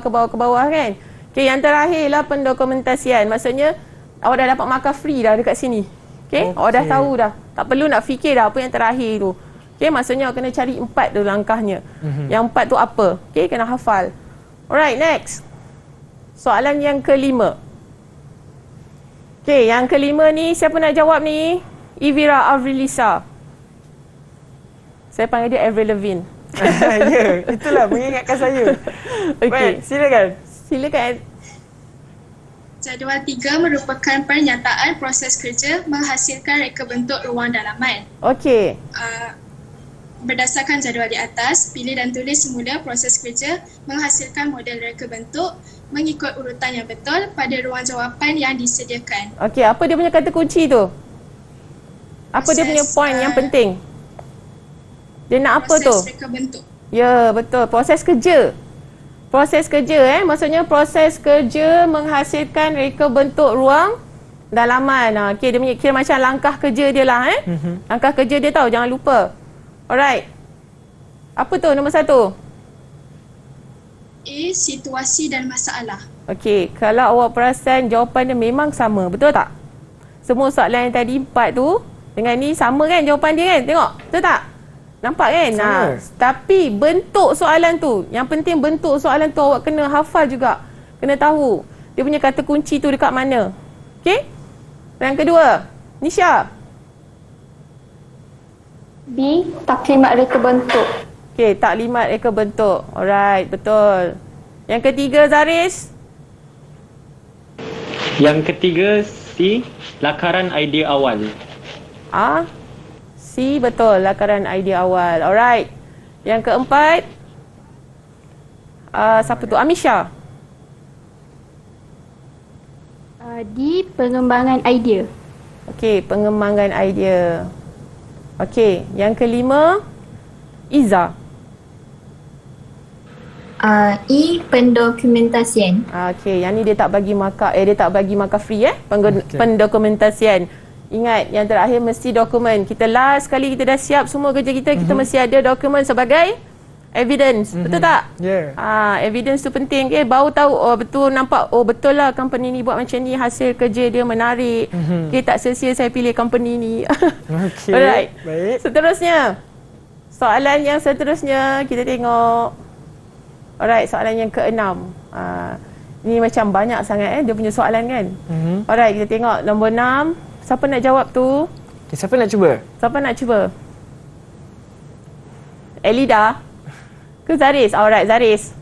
kan? Okey, yang terakhir lah pendokumentasian. Maksudnya awak dah dapat markah free dah dekat sini. Okey, awak dah tahu dah. Tak perlu nak fikir dah apa yang terakhir tu. Okey, maksudnya awak kena cari 4 tu langkahnya. Yang 4 tu apa? Okey, kena hafal. Alright, next. Soalan yang kelima. Okey, yang kelima ni siapa nak jawab ni? Ivira Avrilisa. Saya panggil dia Avril Lavigne. Ya, itulah mengingatkan saya. Okey, silakan. Jadual 3 merupakan pernyataan proses kerja menghasilkan reka bentuk ruang dalaman. Okey. Berdasarkan jadual di atas, pilih dan tulis semula proses kerja menghasilkan model reka bentuk mengikut urutan yang betul pada ruang jawapan yang disediakan. Okey, apa dia punya kata kunci tu? Apa dia punya point yang penting? Dia nak apa tu? Proses reka bentuk. Ya, betul. Proses kerja. Proses kerja maksudnya proses kerja menghasilkan reka bentuk ruang dalaman. Okey, dia punya kira macam langkah kerja dia lah Langkah kerja dia tahu, jangan lupa. Alright. Apa tu nombor 1? A. Situasi dan masalah. Okey, kalau awak perasan jawapan dia memang sama, betul tak? Semua soalan yang tadi 4 tu dengan ni sama kan jawapan dia kan? Tengok, betul tak? Nampak kan? Tapi bentuk soalan tu, yang penting bentuk soalan tu awak kena hafal juga. Kena tahu dia punya kata kunci tu dekat mana. Okey? Yang kedua, Nisha. B. Taklimat reka bentuk. Okey, taklimat reka bentuk. Alright, betul. Yang ketiga, Zaris. Yang ketiga, C. Lakaran idea awal. C, betul. Lakaran idea awal. Alright. Yang keempat, siapa tu? Amisha. D. Pengembangan idea. Okey, pengembangan idea. Okey, yang kelima, Iza. E. Pendokumentasian. Okey, yang ni dia tak bagi markah dia tak bagi markah free pendokumentasian. Ingat, yang terakhir mesti dokumen. Kita last kali kita dah siap semua kerja kita, kita mesti ada dokumen sebagai evidence. Betul tak? Evidence tu penting. Baru tahu, betul, nampak, betul lah company ni buat macam ni, hasil kerja dia menarik. Tak sia-sia saya pilih company ni. Alright. Baik. Seterusnya, soalan yang seterusnya kita tengok. Alright, soalan yang keenam. Ni macam banyak sangat dia punya soalan kan. Alright, kita tengok nombor 6. Siapa nak jawab tu? Okay, siapa nak cuba? Siapa nak cuba? Elida ke Zaris? Alright, Zaris.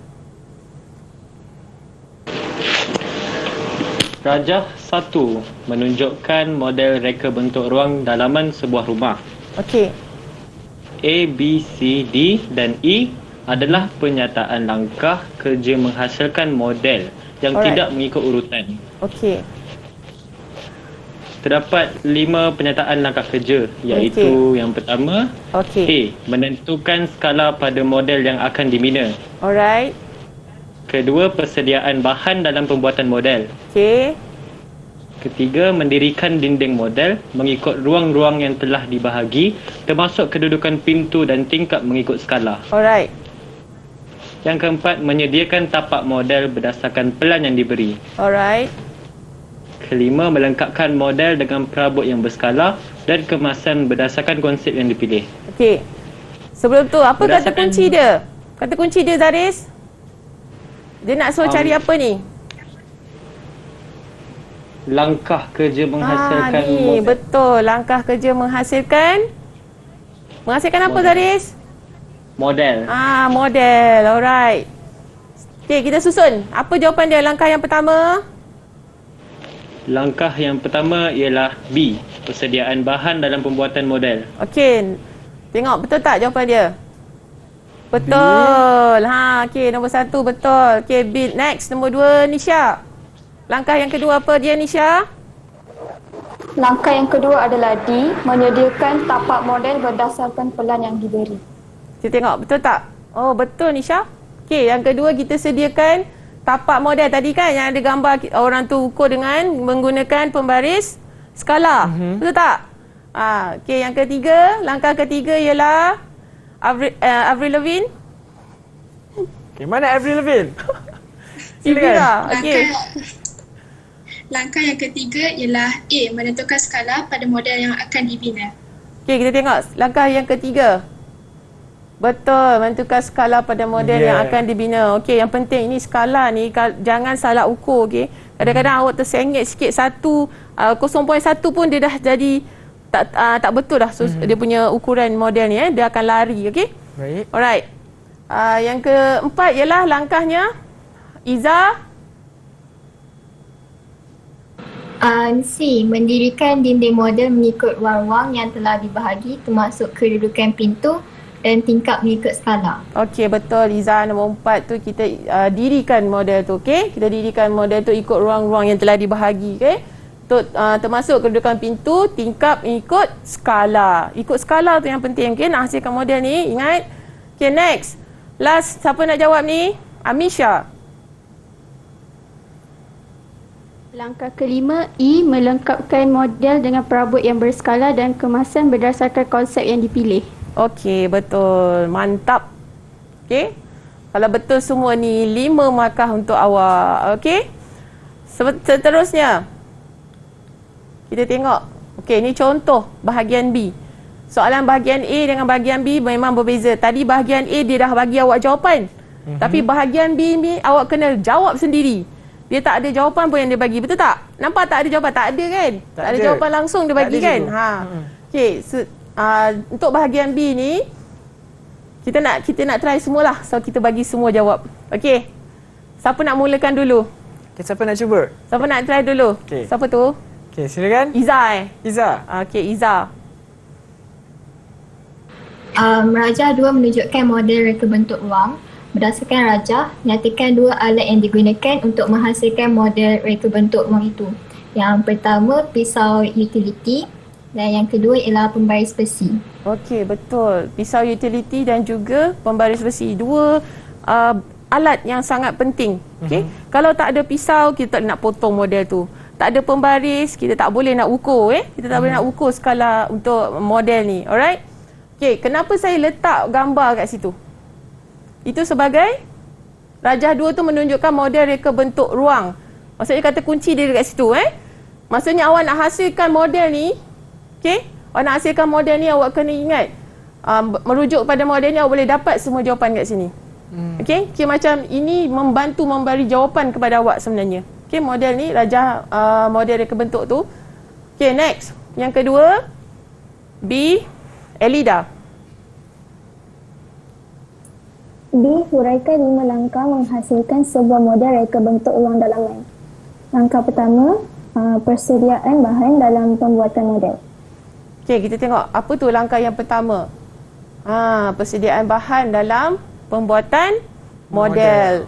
Rajah 1 menunjukkan model reka bentuk ruang dalaman sebuah rumah. Okey. A, B, C, D dan E adalah penyataan langkah kerja menghasilkan model yang tidak mengikut urutan. Okey. Terdapat 5 penyataan langkah kerja, iaitu yang pertama, A. Menentukan skala pada model yang akan dibina. Alright. Kedua, persediaan bahan dalam pembuatan model. Okey. Ketiga, mendirikan dinding model mengikut ruang-ruang yang telah dibahagi, termasuk kedudukan pintu dan tingkap mengikut skala. Alright. Yang keempat, menyediakan tapak model berdasarkan pelan yang diberi. Alright. Kelima, melengkapkan model dengan perabot yang berskala dan kemasan berdasarkan konsep yang dipilih. Okey. Sebelum tu, apa kata kunci dia? Kata kunci dia, Zaris? Dia nak suruh cari apa ni? Langkah kerja menghasilkan ni, model. Betul. Langkah kerja menghasilkan apa, Zaris? Model. Model. Alright. Okey, kita susun. Apa jawapan dia? Langkah yang pertama? Langkah yang pertama ialah B. Persediaan bahan dalam pembuatan model. Okey. Tengok betul tak jawapan dia? Betul. Okey, nombor 1 betul. Okey, B. Next, nombor 2, Nisha. Langkah yang kedua apa dia, Nisha? Langkah yang kedua adalah D. Menyediakan tapak model berdasarkan pelan yang diberi. Kita tengok betul tak? Oh, betul, Nisha. Okey, yang kedua kita sediakan tapak model tadi kan yang ada gambar orang tu ukur dengan menggunakan pembaris skala. Betul tak? Okey, yang ketiga, langkah ketiga ialah Avril Lavigne. Okay, mana Avril Lavigne? Silakan. Okey. Langkah yang ketiga ialah A. Menentukan skala pada model yang akan dibina. Okey, kita tengok langkah yang ketiga. Betul, menentukan skala pada model yang akan dibina. Okey, yang penting ini skala ni jangan salah ukur, okey. Kadang-kadang awak tersengit sikit 0.1 pun dia dah jadi tak betul dah dia punya ukuran model ni dia akan lari, okey. Baik. Alright. Yang keempat ialah langkahnya Iza. C. Mendirikan dinding model mengikut ruang-ruang yang telah dibahagi, termasuk kedudukan pintu dan tingkap mengikut skala. Okey, betul, Iza. Nombor 4 tu kita dirikan model tu, okey. Kita dirikan model tu ikut ruang-ruang yang telah dibahagi, okey. Termasuk kedudukan pintu, tingkap mengikut skala. Ikut skala tu yang penting, okey, nak hasilkan model ni. Ingat. Okey, next. Last, siapa nak jawab ni? Amisha. Langkah kelima, E. Melengkapkan model dengan perabot yang berskala dan kemasan berdasarkan konsep yang dipilih. Okey, betul. Mantap. Okey. Kalau betul semua ni, 5 markah untuk awak. Okey? Seterusnya, kita tengok. Okey, ni contoh bahagian B. Soalan bahagian A dengan bahagian B memang berbeza. Tadi bahagian A dia dah bagi awak jawapan. Tapi bahagian B ni awak kena jawab sendiri. Dia tak ada jawapan pun yang dia bagi. Betul tak? Nampak tak ada jawapan? Tak ada kan? Tak ada jawapan langsung dia bagi kan? Okey, untuk bahagian B ni kita nak try semualah. So kita bagi semua jawab. Okey. Siapa nak mulakan dulu? Okay, siapa nak cuba? Siapa nak try dulu? Okay. Siapa tu? Okey, silakan. Iza Iza. Okey, Iza. Rajah 2 menunjukkan model reka bentuk ruang. Berdasarkan rajah, nyatakan 2 alat yang digunakan untuk menghasilkan model reka bentuk ruang itu. Yang pertama, pisau utility dan yang kedua ialah pembaris besi. Okey, betul. Pisau utility dan juga pembaris besi. 2 alat yang sangat penting. Okey. Kalau tak ada pisau, kita tak nak potong model tu. Tak ada pembaris, kita tak boleh nak ukur. Kita tak boleh nak ukur skala untuk model ni. Alright? Okey, kenapa saya letak gambar kat situ? Itu sebagai rajah 2 tu menunjukkan model reka bentuk ruang. Maksudnya kata kunci dia dekat situ. Maksudnya awak nak hasilkan model ni. Okey? Awak nak hasilkan model ni, awak kena ingat. Merujuk pada model ni, awak boleh dapat semua jawapan kat sini. Okey? Okay, macam ini membantu memberi jawapan kepada awak sebenarnya. Okey, model ni, rajah model reka bentuk tu. Okey, next. Yang kedua, B, Elida. B. Huraikan 5 langkah menghasilkan sebuah model reka bentuk ruang dalaman. Langkah pertama, persediaan bahan dalam pembuatan model. Okey, kita tengok apa tu langkah yang pertama. Persediaan bahan dalam pembuatan model.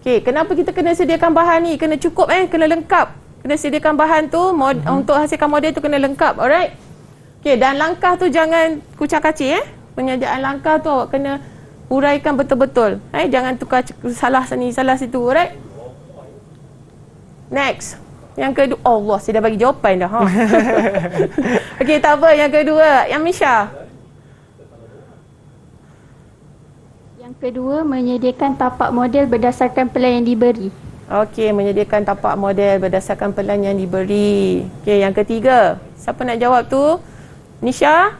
Okey, kenapa kita kena sediakan bahan ni? Kena cukup kena lengkap. Kena sediakan bahan tu untuk hasilkan model tu kena lengkap. Alright? Okey, dan langkah tu jangan kucak-kacir Penyediaan langkah tu awak kena uraikan betul-betul. Jangan tukar salah sini, salah situ. Alright? Next. Yang kedua, Allah, saya dah bagi jawapan dah. Okey, tak apa. Yang kedua, yang Misha. Yang kedua, menyediakan tapak model berdasarkan pelan yang diberi. Okey, menyediakan tapak model berdasarkan pelan yang diberi. Okey, yang ketiga. Siapa nak jawab tu? Nisha?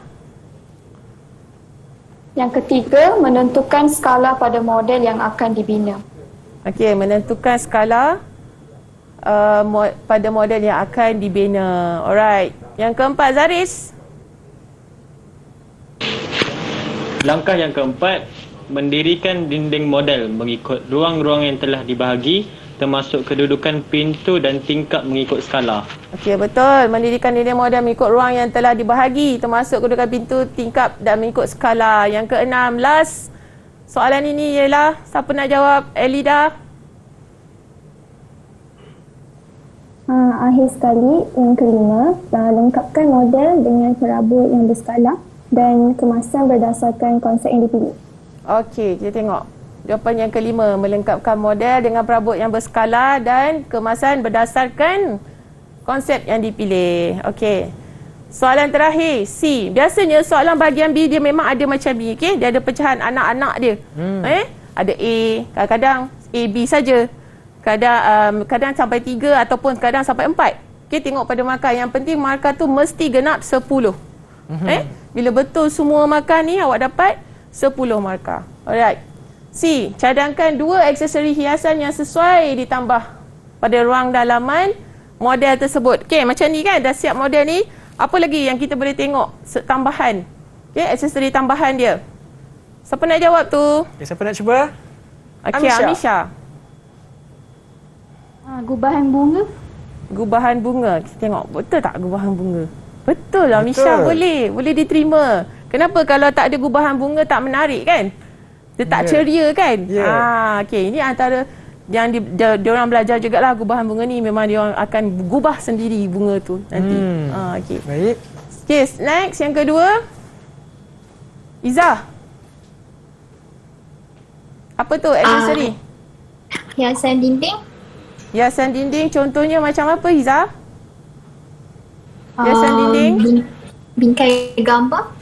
Yang ketiga, menentukan skala pada model yang akan dibina. Okey, menentukan skala pada model yang akan dibina. Alright. Yang keempat, Zaris. Langkah yang keempat, mendirikan dinding model mengikut ruang-ruang yang telah dibahagi, termasuk kedudukan pintu dan tingkap mengikut skala. Okey, betul. Mendirikan dinding model mengikut ruang yang telah dibahagi, termasuk kedudukan pintu, tingkap dan mengikut skala. Yang keenam, last soalan ini ialah, siapa nak jawab? Elida? Akhir sekali, yang kelima, lengkapkan model dengan perabot yang berskala dan kemasan berdasarkan konsep yang dipilih. Okey, kita tengok. Jawapan yang kelima, melengkapkan model dengan perabot yang berskala dan kemasan berdasarkan konsep yang dipilih. Okey. Soalan terakhir, C. Biasanya soalan bahagian B dia memang ada macam ni, okey? Dia ada pecahan anak-anak dia. Ada A, kadang-kadang A, B saja. Kadang sampai 3 ataupun kadang sampai 4. Okey, tengok pada markah. Yang penting markah tu mesti genap 10. Bila betul semua markah ni, awak dapat 10 markah. Alright. C. Cadangkan 2 aksesori hiasan yang sesuai ditambah pada ruang dalaman model tersebut. Okey, macam ni kan, dah siap model ni. Apa lagi yang kita boleh tengok tambahan? Okey, aksesori tambahan dia. Siapa nak jawab tu? Okay, siapa nak cuba? Okey, Amisha. Gubahan bunga. Gubahan bunga. Kita tengok betul tak gubahan bunga? Betul lah, Misha. Boleh diterima. Kenapa kalau tak ada gubahan bunga tak menarik kan? Dia tak ceria kan? Okey, ini antara yang diorang belajar jugalah gubahan bunga ni, memang diorang akan gubah sendiri bunga tu nanti. Okey. Baik. Okey, next yang kedua. Izzah. Apa tu aksesori? Hiasan dinding. Hiasan dinding contohnya macam apa, Izzah? Hiasan dinding? Bingkai gambar.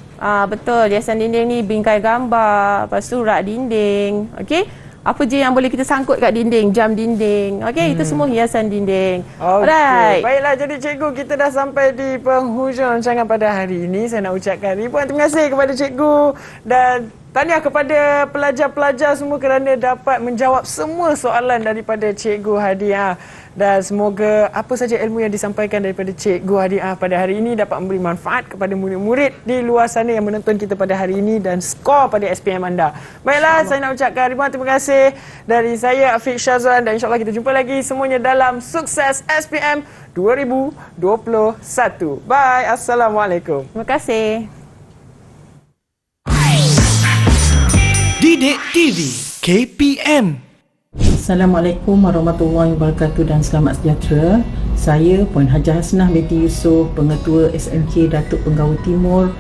Betul, hiasan dinding ni bingkai gambar, lepas tu rak dinding. Okey. Apa je yang boleh kita sangkut kat dinding, jam dinding. Okey, itu semua hiasan dinding. Okey. Baiklah, jadi cikgu, kita dah sampai di penghujung rancangan pada hari ini. Saya nak ucapkan ribuan terima kasih kepada cikgu dan tahniah kepada pelajar-pelajar semua kerana dapat menjawab semua soalan daripada Cikgu Hadiah. Dan semoga apa saja ilmu yang disampaikan daripada Cikgu Hadiah pada hari ini dapat memberi manfaat kepada murid-murid di luar sana yang menonton kita pada hari ini dan skor pada SPM anda. Baiklah, saya nak ucapkan ribuan terima kasih dari saya, Afiq Syazwan, dan insyaAllah kita jumpa lagi semuanya dalam Sukses SPM 2021. Bye. Assalamualaikum. Terima kasih. Didik TV KPM. Assalamualaikum warahmatullahi wabarakatuh dan selamat sejahtera. Saya Puan Hajah Hasnah binti Yusof, Pengetua SMK Datuk Penggawa Timur,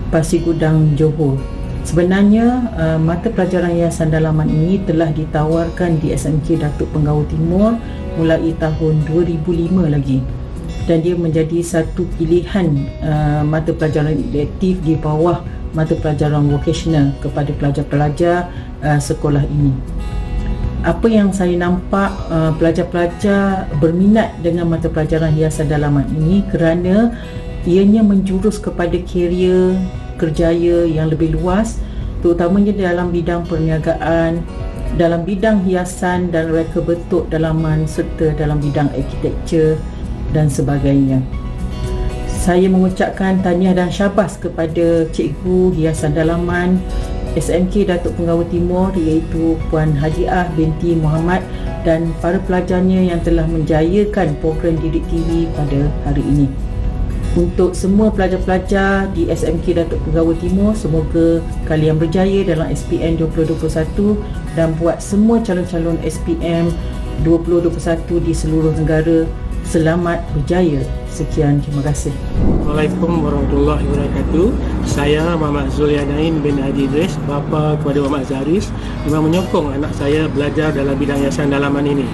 Pasir Gudang, Johor. Sebenarnya mata pelajaran hiasan dalaman ini telah ditawarkan di SMK Datuk Penggawa Timur mulai tahun 2005 lagi. Dan dia menjadi satu pilihan mata pelajaran elektif di bawah mata pelajaran vocational kepada pelajar-pelajar sekolah ini. Apa yang saya nampak, pelajar-pelajar berminat dengan mata pelajaran hiasan dalaman ini kerana ianya menjurus kepada karier kerjaya yang lebih luas, terutamanya dalam bidang perniagaan, dalam bidang hiasan dan reka bentuk dalaman serta dalam bidang arkitektur dan sebagainya. Saya mengucapkan tahniah dan syabas kepada Cikgu Hiasan Dalaman SMK Datuk Penggawa Timur iaitu Puan Hadiah binti Muhammad dan para pelajarnya yang telah menjayakan program Didik TV pada hari ini. Untuk semua pelajar-pelajar di SMK Datuk Penggawa Timur, semoga kalian berjaya dalam SPM 2021 dan buat semua calon-calon SPM 2021 di seluruh negara selamat berjaya. Sekian, terima kasih. Assalamualaikum warahmatullahi wabarakatuh. Saya Muhammad Zulianain bin Haji Idris, bapa kepada Muhammad Zaris, memang menyokong anak saya belajar dalam bidang hiasan dalaman ini.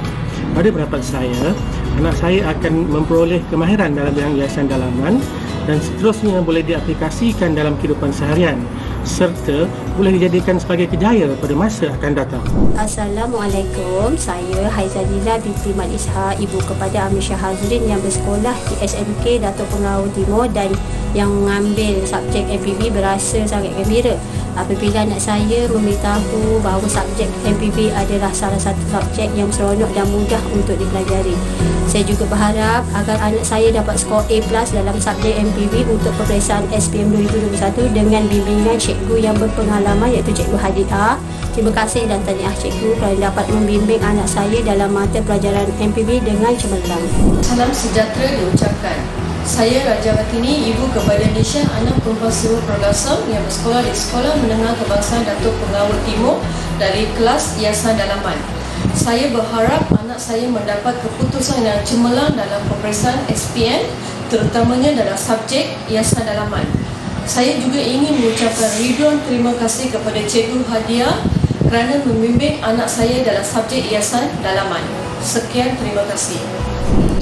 Pada pendapat saya, anak saya akan memperoleh kemahiran dalam bidang hiasan dalaman dan seterusnya boleh diaplikasikan dalam kehidupan seharian serta boleh dijadikan sebagai kejaya pada masa akan datang. Assalamualaikum, saya Haizaliza binti Mat Ishak, ibu kepada Amir Shah Hazrin yang bersekolah di SMK Datuk Penggawa Timur dan yang mengambil subjek MPB, berasa sangat gembira apabila anak saya memberitahu bahawa subjek MPB adalah salah satu subjek yang seronok dan mudah untuk dipelajari. Saya juga berharap agar anak saya dapat skor A+ dalam subjek MPB untuk peperiksaan SPM 2021 dengan bimbingan cikgu yang berpengalaman iaitu Cikgu Hadiah. Terima kasih dan tahniah cikgu kerana dapat membimbing anak saya dalam mata pelajaran MPB dengan cemerlang. Salam sejahtera diucapkan. Saya Raja Batini, ibu kepada Nisha, anak perempuan Siwa Pergasam yang bersekolah di Sekolah Menengah Kebangsaan Datuk Penggawa Timur dari kelas hiasan dalaman. Saya berharap anak saya mendapat keputusan yang cemerlang dalam peperiksaan SPM, terutamanya dalam subjek hiasan dalaman. Saya juga ingin mengucapkan ribuan terima kasih kepada Cikgu Hadiah kerana membimbing anak saya dalam subjek hiasan dalaman. Sekian, terima kasih.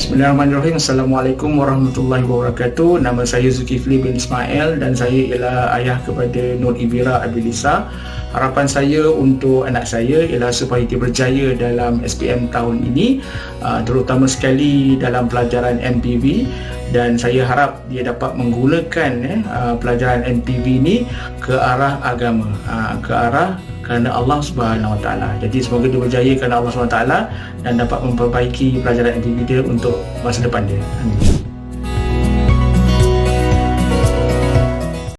Bismillahirrahmanirrahim. Assalamualaikum warahmatullahi wabarakatuh. Nama saya Zulkifli bin Ismail dan saya ialah ayah kepada Nur Ibira Abilisa. Harapan saya untuk anak saya ialah supaya dia berjaya dalam SPM tahun ini, terutama sekali dalam pelajaran MPB, dan saya harap dia dapat menggunakan pelajaran MPB ini ke arah agama, ke arah kerana Allah Subhanahu Wa Taala. Jadi semoga dia berjaya kerana Allah Subhanahu Wa Taala dan dapat memperbaiki pelajaran MPB dia untuk masa depan dia. Amin.